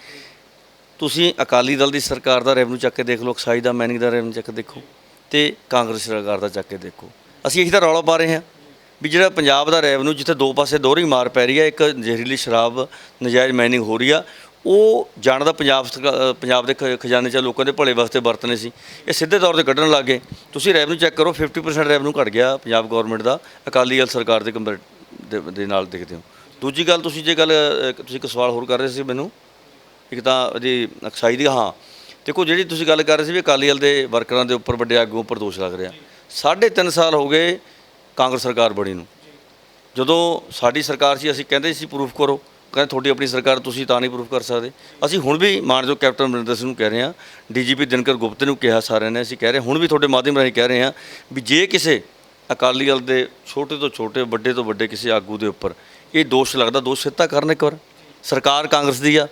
ਤੁਸੀਂ ਅਕਾਲੀ ਦਲ ਦੀ ਸਰਕਾਰ ਦਾ ਰੈਵਨਿਊ ਚੱਕ ਕੇ ਦੇਖ ਲਓ, ਐਕਸਾਈਜ਼ ਦਾ, ਮਾਈਨਿੰਗ ਦਾ ਰੈਵਨਿਊ ਚੱਕ ਕੇ ਦੇਖੋ, ਅਤੇ ਕਾਂਗਰਸ ਸਰਕਾਰ ਦਾ ਚੱਕ ਕੇ ਦੇਖੋ। ਅਸੀਂ ਇਹੀ ਤਾਂ ਰੌਲਾ ਪਾ ਰਹੇ ਹਾਂ ਵੀ ਜਿਹੜਾ ਪੰਜਾਬ ਦਾ ਰੈਵਨਿਊ, ਜਿੱਥੇ ਦੋ ਪਾਸੇ ਦੋਹਰੀ ਮਾਰ ਪੈ ਰਹੀ ਹੈ, ਇੱਕ ਜ਼ਹਿਰੀਲੀ ਸ਼ਰਾਬ, ਨਜਾਇਜ਼ ਮਾਈਨਿੰਗ ਹੋ ਰਹੀ ਆ, ਉਹ ਜਾਣਦਾ ਪੰਜਾਬ ਦੇ ਖਜ਼ਾਨੇ 'ਚ ਲੋਕਾਂ ਦੇ ਭਲੇ ਵਾਸਤੇ ਵਰਤਣੇ ਸੀ, ਇਹ ਸਿੱਧੇ ਤੌਰ 'ਤੇ ਕੱਢਣ ਲੱਗ ਗਏ। ਤੁਸੀਂ ਰੈਵਨਿਊ ਚੈੱਕ ਕਰੋ, 50% ਰੈਵਨਿਊ ਘਟ ਗਿਆ ਪੰਜਾਬ ਗੌਰਮੈਂਟ ਦਾ ਅਕਾਲੀ ਦਲ ਸਰਕਾਰ ਦੇ ਦੇ ਨਾਲ ਦੇਖਦੇ ਹੋ। ਦੂਜੀ ਗੱਲ, ਤੁਸੀਂ ਇੱਕ ਸਵਾਲ ਹੋਰ ਕਰ ਰਹੇ ਸੀ ਮੈਨੂੰ, ਇੱਕ ਤਾਂ ਇਹਦੀ ਐਕਸਾਈਜ਼ ਦੀ। ਹਾਂ, ਦੇਖੋ, ਜਿਹੜੀ ਤੁਸੀਂ ਗੱਲ ਕਰ ਰਹੇ ਸੀ ਵੀ ਅਕਾਲੀ ਦਲ ਦੇ ਵਰਕਰਾਂ ਦੇ ਉੱਪਰ, ਵੱਡੇ ਆਗੂਆਂ ਉੱਪਰ ਦੋਸ਼ ਲੱਗ ਰਿਹਾ। 3.5 ਸਾਲ ਹੋ ਗਏ ਕਾਂਗਰਸ ਸਰਕਾਰ ਬਣੀ ਨੂੰ। ਜਦੋਂ ਸਾਡੀ ਸਰਕਾਰ ਸੀ ਅਸੀਂ ਕਹਿੰਦੇ ਸੀ ਪ੍ਰੂਫ ਕਰੋ, ਕਹਿੰਦੇ ਤੁਹਾਡੀ ਆਪਣੀ ਸਰਕਾਰ, ਤੁਸੀਂ ਤਾਂ ਨਹੀਂ ਪ੍ਰੂਫ ਕਰ ਸਕਦੇ। ਅਸੀਂ ਹੁਣ ਵੀ ਮਾਨਯੋਗ ਕੈਪਟਨ ਅਮਰਿੰਦਰ ਸਿੰਘ ਨੂੰ ਕਹਿ ਰਹੇ ਹਾਂ, DGP ਦਿਨਕਰ ਗੁਪਤ ਨੂੰ ਕਿਹਾ, ਸਾਰਿਆਂ ਨੇ ਅਸੀਂ ਕਹਿ ਰਹੇ, ਹੁਣ ਵੀ ਤੁਹਾਡੇ ਮਾਧਿਅਮ ਰਾਹੀਂ ਕਹਿ ਰਹੇ ਹਾਂ ਵੀ ਜੇ ਕਿਸੇ ਅਕਾਲੀ ਦਲ ਦੇ ਛੋਟੇ ਤੋਂ ਛੋਟੇ, ਵੱਡੇ ਤੋਂ ਵੱਡੇ ਕਿਸੇ ਆਗੂ ਦੇ ਉੱਪਰ ਇਹ ਦੋਸ਼ ਲੱਗਦਾ, ਦੋਸ਼ ਸਿੱਧਾ ਕਰਨ ਇੱਕ ਵਾਰ। ਸਰਕਾਰ ਕਾਂਗਰਸ ਦੀ ਆ।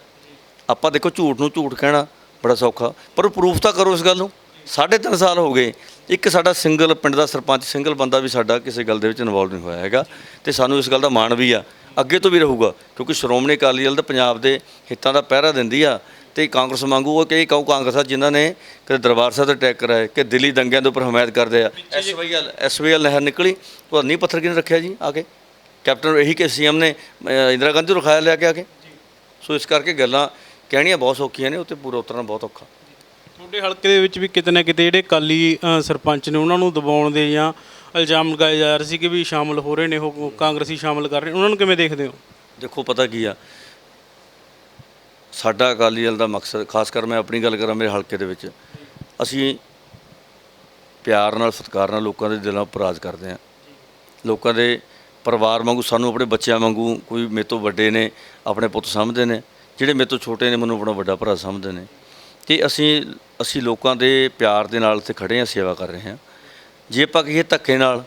ਆਪਾਂ ਦੇਖੋ, ਝੂਠ ਨੂੰ ਝੂਠ ਕਹਿਣਾ ਬੜਾ ਸੌਖਾ, ਪਰ ਉਹ ਪ੍ਰੂਫ ਤਾਂ ਕਰੋ ਇਸ ਗੱਲ ਨੂੰ। 3.5 ਸਾਲ ਹੋ ਗਏ, ਇੱਕ ਸਾਡਾ ਸਿੰਗਲ ਪਿੰਡ ਦਾ ਸਰਪੰਚ, ਸਿੰਗਲ ਬੰਦਾ ਵੀ ਸਾਡਾ ਕਿਸੇ ਗੱਲ ਦੇ ਵਿੱਚ ਇਨਵੋਲਵ ਨਹੀਂ ਹੋਇਆ ਹੈਗਾ। ਅਤੇ ਸਾਨੂੰ ਇਸ ਗੱਲ ਦਾ ਮਾਣ ਵੀ ਆ, ਅੱਗੇ ਤੋਂ ਵੀ ਰਹੂਗਾ, ਕਿਉਂਕਿ ਸ਼੍ਰੋਮਣੀ ਅਕਾਲੀ ਦਲ ਤਾਂ ਪੰਜਾਬ ਦੇ ਹਿੱਤਾਂ ਦਾ ਪਹਿਰਾ ਦਿੰਦੀ ਆ। ਅਤੇ ਕਾਂਗਰਸ ਵਾਂਗੂ ਉਹ ਕਈ ਕਾਂਗਰਸ ਆ ਜਿਨ੍ਹਾਂ ਨੇ ਕਦੇ ਦਰਬਾਰ ਸਾਹਿਬ 'ਤੇ ਅਟੈਕ ਕਰਾਏ, ਕਿ ਦਿੱਲੀ ਦੰਗਿਆਂ ਦੇ ਉੱਪਰ ਹਮਾਇਤ ਕਰਦੇ ਆ। SYL ਨਹਿਰ ਨਿਕਲੀ, ਉਹ ਨੀਂਹ ਪੱਥਰ ਕਿਹਨੇ ਰੱਖਿਆ ਜੀ? ਆ ਕੇ ਕੈਪਟਨ ਇਹੀ ਕਿ CM ਨੇ ਇੰਦਰਾ ਗਾਂਧੀ ਨੂੰ ਰਖਾਇਆ ਲਿਆ ਕੇ ਆ ਕੇ। ਸੋ ਇਸ ਕਰਕੇ ਗੱਲਾਂ ਕਹਿਣੀਆਂ ਬਹੁਤ ਸੌਖੀਆਂ ਨੇ, ਉੱਤੇ ਪੂਰਾ ਉਤਰਨਾ ਬਹੁਤ ਔਖਾ। ਤੁਹਾਡੇ ਹਲਕੇ ਦੇ ਵਿੱਚ ਵੀ ਕਿਤੇ ਨਾ ਕਿਤੇ ਜਿਹੜੇ ਅਕਾਲੀ ਸਰਪੰਚ ਨੇ ਉਹਨਾਂ ਨੂੰ ਦਬਾਉਣ ਦੇ ਜਾਂ ਇਲਜ਼ਾਮ ਲਗਾਏ ਜਾ ਰਹੇ ਸੀ ਕਿ ਵੀ ਸ਼ਾਮਲ ਹੋ ਰਹੇ ਨੇ, ਉਹ ਕਾਂਗਰਸੀ ਸ਼ਾਮਲ ਕਰ ਰਹੇ, ਉਹਨਾਂ ਨੂੰ ਕਿਵੇਂ ਦੇਖਦੇ ਹੋ? ਦੇਖੋ, ਪਤਾ ਕੀ ਆ, ਸਾਡਾ ਅਕਾਲੀ ਦਲ ਦਾ ਮਕਸਦ, ਖਾਸ ਕਰ ਮੈਂ ਆਪਣੀ ਗੱਲ ਕਰਾਂ, ਮੇਰੇ ਹਲਕੇ ਦੇ ਵਿੱਚ ਅਸੀਂ ਪਿਆਰ ਨਾਲ, ਸਤਿਕਾਰ ਨਾਲ ਲੋਕਾਂ ਦੇ ਦਿਲਾਂ ਉੱਪਰ ਰਾਜ ਕਰਦੇ ਹਾਂ। ਲੋਕਾਂ ਦੇ ਪਰਿਵਾਰ ਵਾਂਗੂ, ਸਾਨੂੰ ਆਪਣੇ ਬੱਚਿਆਂ ਵਾਂਗੂ, ਕੋਈ ਮੇਰੇ ਤੋਂ ਵੱਡੇ ਨੇ ਆਪਣੇ ਪੁੱਤ ਸਮਝਦੇ ਨੇ, ਜਿਹੜੇ ਮੇਰੇ ਤੋਂ ਛੋਟੇ ਨੇ ਮੈਨੂੰ ਆਪਣਾ ਵੱਡਾ ਭਰਾ ਸਮਝਦੇ ਨੇ। ਅਤੇ ਅਸੀਂ ਲੋਕਾਂ ਦੇ ਪਿਆਰ ਦੇ ਨਾਲ ਇੱਥੇ ਖੜ੍ਹੇ ਹਾਂ, ਸੇਵਾ ਕਰ ਰਹੇ ਹਾਂ। ਜੇ ਆਪਾਂ ਕਹੀਏ ਧੱਕੇ ਨਾਲ,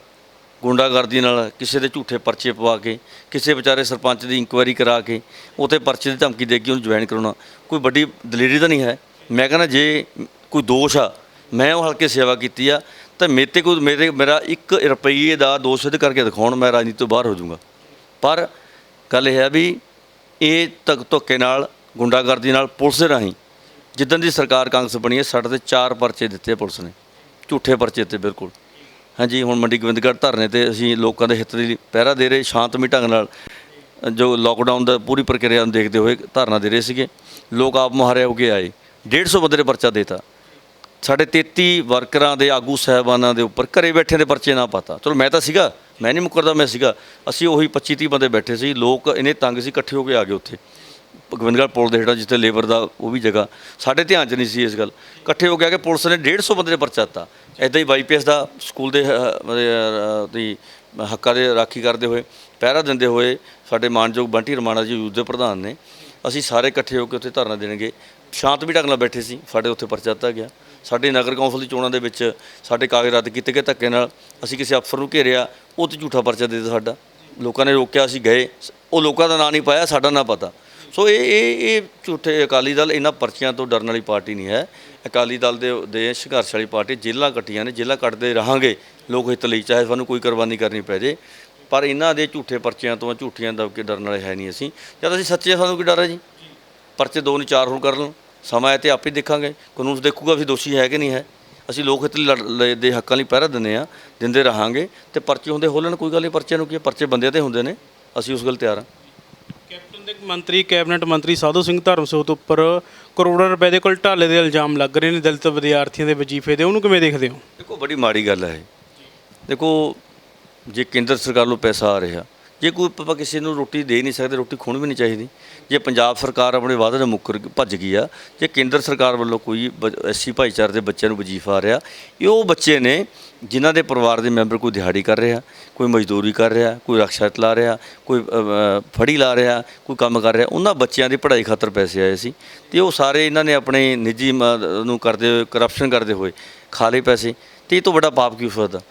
ਗੁੰਡਾਗਰਦੀ ਨਾਲ ਕਿਸੇ ਦੇ ਝੂਠੇ ਪਰਚੇ ਪਵਾ ਕੇ ਕਿਸੇ ਵਿਚਾਰੇ ਸਰਪੰਚ ਦੀ ਇਨਕੁਆਇਰੀ ਕਰਾ ਕੇ ਉੱਥੇ ਪਰਚੇ ਦੀ ਧਮਕੀ ਦੇ ਕੇ ਉਹਨੂੰ ਜੁਆਇਨ ਕਰਾਉਣਾ ਕੋਈ ਵੱਡੀ ਦਲੇਰੀ ਤਾਂ ਨਹੀਂ ਹੈ। ਮੈਂ ਕਹਿੰਦਾ ਜੇ ਕੋਈ ਦੋਸ਼ ਆ, ਮੈਂ ਉਹ ਹਲਕੇ ਸੇਵਾ ਕੀਤੀ ਆ, ਤਾਂ ਮੇਰਾ 1 ਰੁਪਈਏ ਦਾ ਦੋਸ਼ ਸਿੱਧ ਕਰਕੇ ਦਿਖਾਉਣ, ਮੈਂ ਰਾਜਨੀਤੀ ਤੋਂ ਬਾਹਰ ਹੋ ਜਾਊਂਗਾ। ਪਰ ਗੱਲ ਇਹ ਹੈ ਵੀ ਇਹ ਧੱਕੇ ਨਾਲ, ਗੁੰਡਾਗਰਦੀ ਨਾਲ, ਪੁਲਿਸ ਦੇ ਰਾਹੀਂ ਜਿੱਦਣ ਦੀ ਸਰਕਾਰ ਕਾਂਗਰਸ ਬਣੀ ਹੈ ਸਾਡੇ ਤੇ 4 ਪਰਚੇ ਦਿੱਤੇ ਪੁਲਿਸ ਨੇ, ਝੂਠੇ ਪਰਚੇ ਤੇ ਬਿਲਕੁਲ। ਹਾਂਜੀ, ਹੁਣ ਮੰਡੀ ਗੋਬਿੰਦਗੜ੍ਹ ਧਰਨੇ ਤੇ ਅਸੀਂ ਲੋਕਾਂ ਦੇ ਹਿੱਤ ਲਈ ਪਹਿਰਾ ਦੇ ਰਹੇ, ਸ਼ਾਂਤਮਈ ਢੰਗ ਨਾਲ ਜੋ ਲੋਕਡਾਊਨ ਦਾ ਪੂਰੀ ਪ੍ਰਕਿਰਿਆ ਨੂੰ ਦੇਖਦੇ ਹੋਏ ਧਰਨਾ ਦੇ ਰਹੇ ਸੀਗੇ। ਲੋਕ ਆਪ ਮੁਹਾਰੇ ਹੋ ਕੇ ਆਏ, 150 ਬੰਦੇ ਦੇ ਪਰਚਾ ਦੇਤਾ। ਸਾਡੇ 33 ਵਰਕਰਾਂ ਦੇ, ਆਗੂ ਸਾਹਿਬਾਨਾਂ ਦੇ ਉੱਪਰ ਘਰੇ ਬੈਠੇ ਦੇ ਪਰਚੇ ਨਾ ਪਾਤਾ। ਚਲੋ ਮੈਂ ਤਾਂ ਸੀਗਾ, ਮੈਂ ਨਹੀਂ ਮੁੱਕਰਦਾ, ਮੈਂ ਸੀਗਾ। ਅਸੀਂ ਉਹੀ 25-30 ਬੰਦੇ ਬੈਠੇ ਸੀ, ਲੋਕ ਇੰਨੇ ਤੰਗ ਸੀ, ਇਕੱਠੇ ਹੋ ਕੇ ਆ ਗਏ ਉੱਥੇ ਗੋਬਿੰਦਗੜ੍ਹ ਪੁਲ ਦੇ ਹੇਠਾਂ ਜਿੱਥੇ ਲੇਬਰ ਦਾ ਉਹ ਵੀ ਜਗ੍ਹਾ, ਸਾਡੇ ਧਿਆਨ 'ਚ ਨਹੀਂ ਸੀ ਇਸ ਗੱਲ। ਇਕੱਠੇ ਹੋ ਕੇ ਆ ਕੇ ਪੁਲਿਸ ਨੇ 150 ਬੰਦੇ ਦੇ ਪਰਚਾ ਦਿੱਤਾ। ਇੱਦਾਂ ਹੀ YPS ਦਾ ਸਕੂਲ ਦੇ ਦੀ ਹੱਕਾਂ ਦੇ ਰਾਖੀ ਕਰਦੇ ਹੋਏ, ਪਹਿਰਾ ਦਿੰਦੇ ਹੋਏ ਸਾਡੇ ਮਾਨਯੋਗ ਬੰਟੀ ਰਮਾਣਾ ਜੀ ਯੂਥ ਦੇ ਪ੍ਰਧਾਨ ਨੇ, ਅਸੀਂ ਸਾਰੇ ਇਕੱਠੇ ਹੋ ਕੇ ਉੱਥੇ ਧਰਨਾ ਦੇਣਗੇ। ਸ਼ਾਂਤਮਈ ਢੰਗ ਨਾਲ ਬੈਠੇ ਸੀ, ਸਾਡੇ ਉੱਥੇ ਪਰਚਾ ਦਿੱਤਾ ਗਿਆ। ਸਾਡੇ ਨਗਰ ਕੌਂਸਲ ਦੀ ਚੋਣਾਂ ਦੇ ਵਿੱਚ ਸਾਡੇ ਕਾਗਜ਼ ਰੱਦ ਕੀਤੇ ਗਏ ਧੱਕੇ ਨਾਲ। ਅਸੀਂ ਕਿਸੇ ਅਫਸਰ ਨੂੰ ਘੇਰਿਆ, ਉਹ 'ਤੇ ਝੂਠਾ ਪਰਚਾ ਦੇ ਦਿੱਤਾ ਸਾਡਾ। ਲੋਕਾਂ ਨੇ ਰੋਕਿਆ, ਅਸੀਂ ਗਏ, ਉਹ ਲੋਕਾਂ ਦਾ ਨਾਂ ਨਹੀਂ ਪਾਇਆ, ਸਾਡਾ ਨਾਂ ਪਤਾ। ਸੋ ਇਹ ਝੂਠੇ ਅਕਾਲੀ ਦਲ ਇਹਨਾਂ ਪਰਚੀਆਂ ਤੋਂ ਡਰਨ ਵਾਲੀ ਪਾਰਟੀ ਨਹੀਂ ਹੈ। ਅਕਾਲੀ ਦਲ ਦੇ ਸੰਘਰਸ਼ ਵਾਲੀ ਪਾਰਟੀ, ਜੇਲ੍ਹਾਂ ਕੱਟੀਆਂ ਨੇ, ਜੇਲ੍ਹਾਂ ਕੱਟਦੇ ਰਹਾਂਗੇ ਲੋਕ ਹਿੱਤ ਲਈ, ਚਾਹੇ ਸਾਨੂੰ ਕੋਈ ਕੁਰਬਾਨੀ ਕਰਨੀ ਪੈ ਜੇ। ਪਰ ਇਹਨਾਂ ਦੇ ਝੂਠੇ ਪਰਚਿਆਂ ਤੋਂ, ਝੂਠੀਆਂ ਦਬਕੇ ਡਰਨ ਵਾਲੇ ਹੈ ਨਹੀਂ ਅਸੀਂ। ਜਦ ਅਸੀਂ ਸੱਚੇ, ਸਾਨੂੰ ਕੀ ਡਰ ਹੈ ਜੀ? ਪਰਚੇ 2 ਨਹੀਂ 4 ਹੋਰ ਕਰ ਲਓ, ਸਮਾਂ ਹੈ ਤੇ ਆਪੇ ਦੇਖਾਂਗੇ, ਕਾਨੂੰਨ ਦੇਖੂਗਾ ਵੀ ਦੋਸ਼ੀ ਹੈ ਕਿ ਨਹੀਂ ਹੈ। ਅਸੀਂ ਲੋਕ ਹਿੱਤ ਲਈ ਦੇ ਹੱਕਾਂ ਲਈ ਪਹਿਰਾ ਦਿੰਦੇ ਰਹਾਂਗੇ। ਤੇ ਪਰਚੇ ਹੁੰਦੇ ਹੋਲਣ, ਕੋਈ ਗੱਲ ਨਹੀਂ, ਪਰਚਿਆਂ ਨੂੰ ਕੀ, ਪਰਚੇ ਬੰਦਿਆਂ 'ਤੇ ਹੁੰਦੇ ਨੇ, ਅਸੀਂ ਉਸ ਗੱਲ ਤਿਆਰ ਹਾਂ। ਕੈਪਟਨ ਦੇ ਕੈਬਨਿਟ ਮੰਤਰੀ ਸਾਧੂ ਸਿੰਘ ਧਰਮਸੋਤ ਉੱਪਰ ਕਰੋੜਾਂ ਰੁਪਏ ਦੇ ਘੁਟਾਲੇ ਦੇ ਇਲਜ਼ਾਮ ਲੱਗ ਰਹੇ ਨੇ, ਦਲਿਤ ਵਿਦਿਆਰਥੀਆਂ ਦੇ ਵਜ਼ੀਫੇ ਦੇ, ਉਹਨੂੰ ਕਿਵੇਂ ਦੇਖਦੇ ਹੋ? ਦੇਖੋ, ਬੜੀ ਮਾੜੀ ਗੱਲ ਹੈ। ਦੇਖੋ, ਜੇ ਕੇਂਦਰ ਸਰਕਾਰ ਨੂੰ ਪੈਸਾ ਆ ਰਿਹਾ, ਜੇ ਕੋਈ ਆਪਾਂ ਕਿਸੇ ਨੂੰ ਰੋਟੀ ਦੇ ਨਹੀਂ ਸਕਦੇ, ਰੋਟੀ ਖੋਣੀ ਵੀ ਨਹੀਂ ਚਾਹੀਦੀ। ਜੇ ਪੰਜਾਬ ਸਰਕਾਰ ਆਪਣੇ ਵਾਅਦੇ ਨਾਲ ਮੁੱਕਰ ਭੱਜ ਗਈ ਆ, ਜੇ ਕੇਂਦਰ ਸਰਕਾਰ ਵੱਲੋਂ ਕੋਈ SC ਭਾਈਚਾਰੇ ਦੇ ਬੱਚਿਆਂ ਨੂੰ ਵਜ਼ੀਫਾ ਆ ਰਿਹਾ, ਇਹ ਉਹ ਬੱਚੇ ਨੇ ਜਿਨ੍ਹਾਂ ਦੇ ਪਰਿਵਾਰ ਦੇ ਮੈਂਬਰ ਕੋਈ ਦਿਹਾੜੀ ਕਰ ਰਿਹਾ, ਕੋਈ ਮਜ਼ਦੂਰੀ ਕਰ ਰਿਹਾ, ਕੋਈ ਰਕਸ਼ਾ ਚਲਾ ਰਿਹਾ, ਕੋਈ ਫੜੀ ਲਾ ਰਿਹਾ, ਕੋਈ ਕੰਮ ਕਰ ਰਿਹਾ, ਉਹਨਾਂ ਬੱਚਿਆਂ ਦੀ ਪੜ੍ਹਾਈ ਖਾਤਰ ਪੈਸੇ ਆਏ ਸੀ। ਅਤੇ ਉਹ ਸਾਰੇ ਇਹਨਾਂ ਨੇ ਆਪਣੇ ਨਿੱਜੀ ਨੂੰ ਕਰਦੇ ਹੋਏ, ਕਰਪਸ਼ਨ ਕਰਦੇ ਹੋਏ ਖਾ ਲਏ ਪੈਸੇ। ਅਤੇ ਇਹ ਤੋਂ ਵੱਡਾ ਪਾਪ ਕੀ ਹੋ ਸਕਦਾ?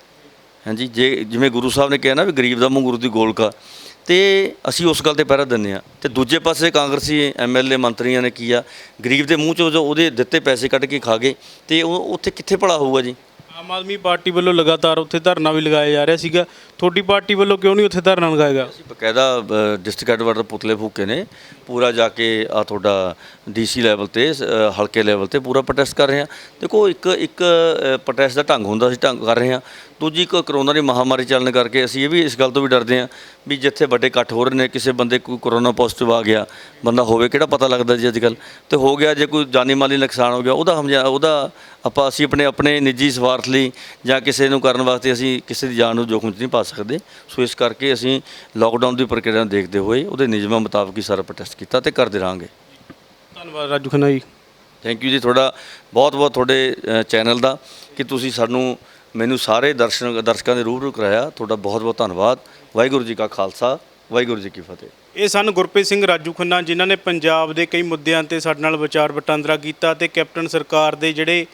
ਹਾਂਜੀ, ਜਿਵੇਂ ਗੁਰੂ ਸਾਹਿਬ ਨੇ ਕਿਹਾ ਨਾ ਵੀ ਗਰੀਬ ਦਾ ਮੂੰਹ ਗੁਰੂ ਦੀ ਗੋਲਕਾ, ਅਤੇ ਅਸੀਂ ਉਸ ਗੱਲ 'ਤੇ ਪਹਿਰਾ ਦਿੰਦੇ ਹਾਂ। ਅਤੇ ਦੂਜੇ ਪਾਸੇ ਕਾਂਗਰਸੀ MLA ਮੰਤਰੀਆਂ ਨੇ ਕੀ ਆ, ਗਰੀਬ ਦੇ ਮੂੰਹ 'ਚੋਂ ਜੋ ਉਹਦੇ ਦਿੱਤੇ ਪੈਸੇ ਕੱਢ ਕੇ ਖਾ ਗਏ, ਅਤੇ ਉਹ ਉੱਥੇ ਕਿੱਥੇ ਭਲਾ ਹੋਊਗਾ ਜੀ? ਆਮ ਆਦਮੀ ਪਾਰਟੀ ਵੱਲੋਂ ਲਗਾਤਾਰ ਉੱਥੇ ਧਰਨਾ ਵੀ ਲਗਾਇਆ ਜਾ ਰਿਹਾ ਸੀਗਾ, ਤੁਹਾਡੀ ਪਾਰਟੀ ਵੱਲੋਂ ਕਿਉਂ ਨਹੀਂ ਉੱਥੇ ਧਰਨਾ ਲਗਾਏਗਾ? ਅਸੀਂ ਬਕਾਇਦਾ ਡਿਸਟ੍ਰਿਕਟ ਹੈਡਕੁਆਟਰ ਪੁਤਲੇ ਫੂਕੇ ਨੇ, ਪੂਰਾ ਜਾ ਕੇ ਆ ਤੁਹਾਡਾ DC ਲੈਵਲ 'ਤੇ, ਹਲਕੇ ਲੈਵਲ 'ਤੇ ਪੂਰਾ ਪ੍ਰੋਟੈਸਟ ਕਰ ਰਹੇ ਹਾਂ। ਦੇਖੋ, ਇੱਕ ਪ੍ਰੋਟੈਸਟ ਦਾ ਢੰਗ ਹੁੰਦਾ, ਅਸੀਂ ਢੰਗ ਕਰ ਰਹੇ ਹਾਂ। ਦੂਜੀ, ਇੱਕ ਕਰੋਨਾ ਦੀ ਮਹਾਮਾਰੀ ਚੱਲਣ ਕਰਕੇ ਅਸੀਂ ਇਹ ਵੀ ਇਸ ਗੱਲ ਤੋਂ ਵੀ ਡਰਦੇ ਹਾਂ ਵੀ ਜਿੱਥੇ ਵੱਡੇ ਇਕੱਠ ਹੋ ਰਹੇ ਨੇ, ਕਿਸੇ ਬੰਦੇ ਕੋਈ ਕਰੋਨਾ ਪੋਜ਼ੀਟਿਵ ਆ ਗਿਆ, ਬੰਦਾ ਹੋਵੇ ਕਿਹੜਾ ਪਤਾ ਲੱਗਦਾ ਜੀ ਅੱਜ ਕੱਲ੍ਹ, ਅਤੇ ਹੋ ਗਿਆ, ਜੇ ਕੋਈ ਜਾਨੀ ਮਾਲੀ ਨੁਕਸਾਨ ਹੋ ਗਿਆ, ਉਹਦਾ ਅਸੀਂ ਆਪਣੇ ਨਿੱਜੀ ਸਵਾਰਥ ਲਈ ਜਾਂ ਕਿਸੇ ਨੂੰ ਕਰਨ ਵਾਸਤੇ ਅਸੀਂ ਕਿਸੇ ਦੀ ਜਾਨ ਨੂੰ ਜੋਖਮ 'ਚ ਨਹੀਂ ਪਾ ਸਕਦੇ। ਸੋ ਇਸ ਕਰਕੇ ਅਸੀਂ ਲੋਕਡਾਊਨ ਦੀ ਪ੍ਰਕਿਰਿਆ ਨੂੰ ਦੇਖਦੇ ਹੋਏ ਉਹਦੇ ਨਿਯਮਾਂ ਮੁਤਾਬਕ ਹੀ ਸਾਰਾ ਪ੍ਰੋਟੈਸਟ ਕੀਤਾ ਅਤੇ ਕਰਦੇ ਰਹਾਂਗੇ। ਧੰਨਵਾਦ ਰਾਜੂ ਖੰਨਾ ਜੀ। ਥੈਂਕ ਯੂ ਜੀ, ਤੁਹਾਡਾ ਬਹੁਤ ਤੁਹਾਡੇ ਚੈਨਲ ਦਾ ਕਿ ਤੁਸੀਂ ਮੈਨੂੰ ਸਾਰੇ ਦਰਸ਼ਕਾਂ ਦੇ ਰੂਬਰੂ ਕਰਾਇਆ। ਤੁਹਾਡਾ ਬਹੁਤ ਧੰਨਵਾਦ। ਵਾਹਿਗੁਰੂ ਜੀ ਕਾ ਖਾਲਸਾ, ਵਾਹਿਗੁਰੂ ਜੀ ਕੀ ਫਤਿਹ। ਇਹ ਸਨ ਗੁਰਪ੍ਰੀਤ ਸਿੰਘ ਰਾਜੂ ਖੰਨਾ, ਜਿਨ੍ਹਾਂ ਨੇ ਪੰਜਾਬ ਦੇ ਕਈ ਮੁੱਦਿਆਂ 'ਤੇ ਸਾਡੇ ਨਾਲ ਵਿਚਾਰ ਵਟਾਂਦਰਾ ਕੀਤਾ ਅਤੇ ਕੈਪਟਨ ਸਰਕਾਰ ਦੇ ਜਿਹੜੇ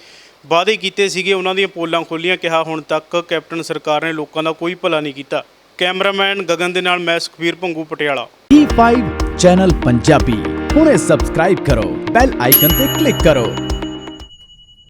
ਵਾਅਦੇ ਕੀਤੇ ਸੀਗੇ ਉਹਨਾਂ ਦੀਆਂ ਪੋਲਾਂ ਖੋਲ੍ਹੀਆਂ। ਕਿਹਾ ਹੁਣ ਤੱਕ ਕੈਪਟਨ ਸਰਕਾਰ ਨੇ ਲੋਕਾਂ ਦਾ ਕੋਈ ਭਲਾ ਨਹੀਂ ਕੀਤਾ। ਕੈਮਰਾਮੈਨ ਗਗਨ ਦੇ ਨਾਲ ਮੈਂ ਸੁਖਬੀਰ ਭੰਗੂ, ਪਟਿਆਲਾ। E5 ਚੈਨਲ ਪੰਜਾਬੀ ਹੁਣੇ ਸਬਸਕ੍ਰਾਈਬ ਕਰੋ, ਬੈਲ ਆਈਕਨ ਤੇ ਕਲਿੱਕ ਕਰੋ।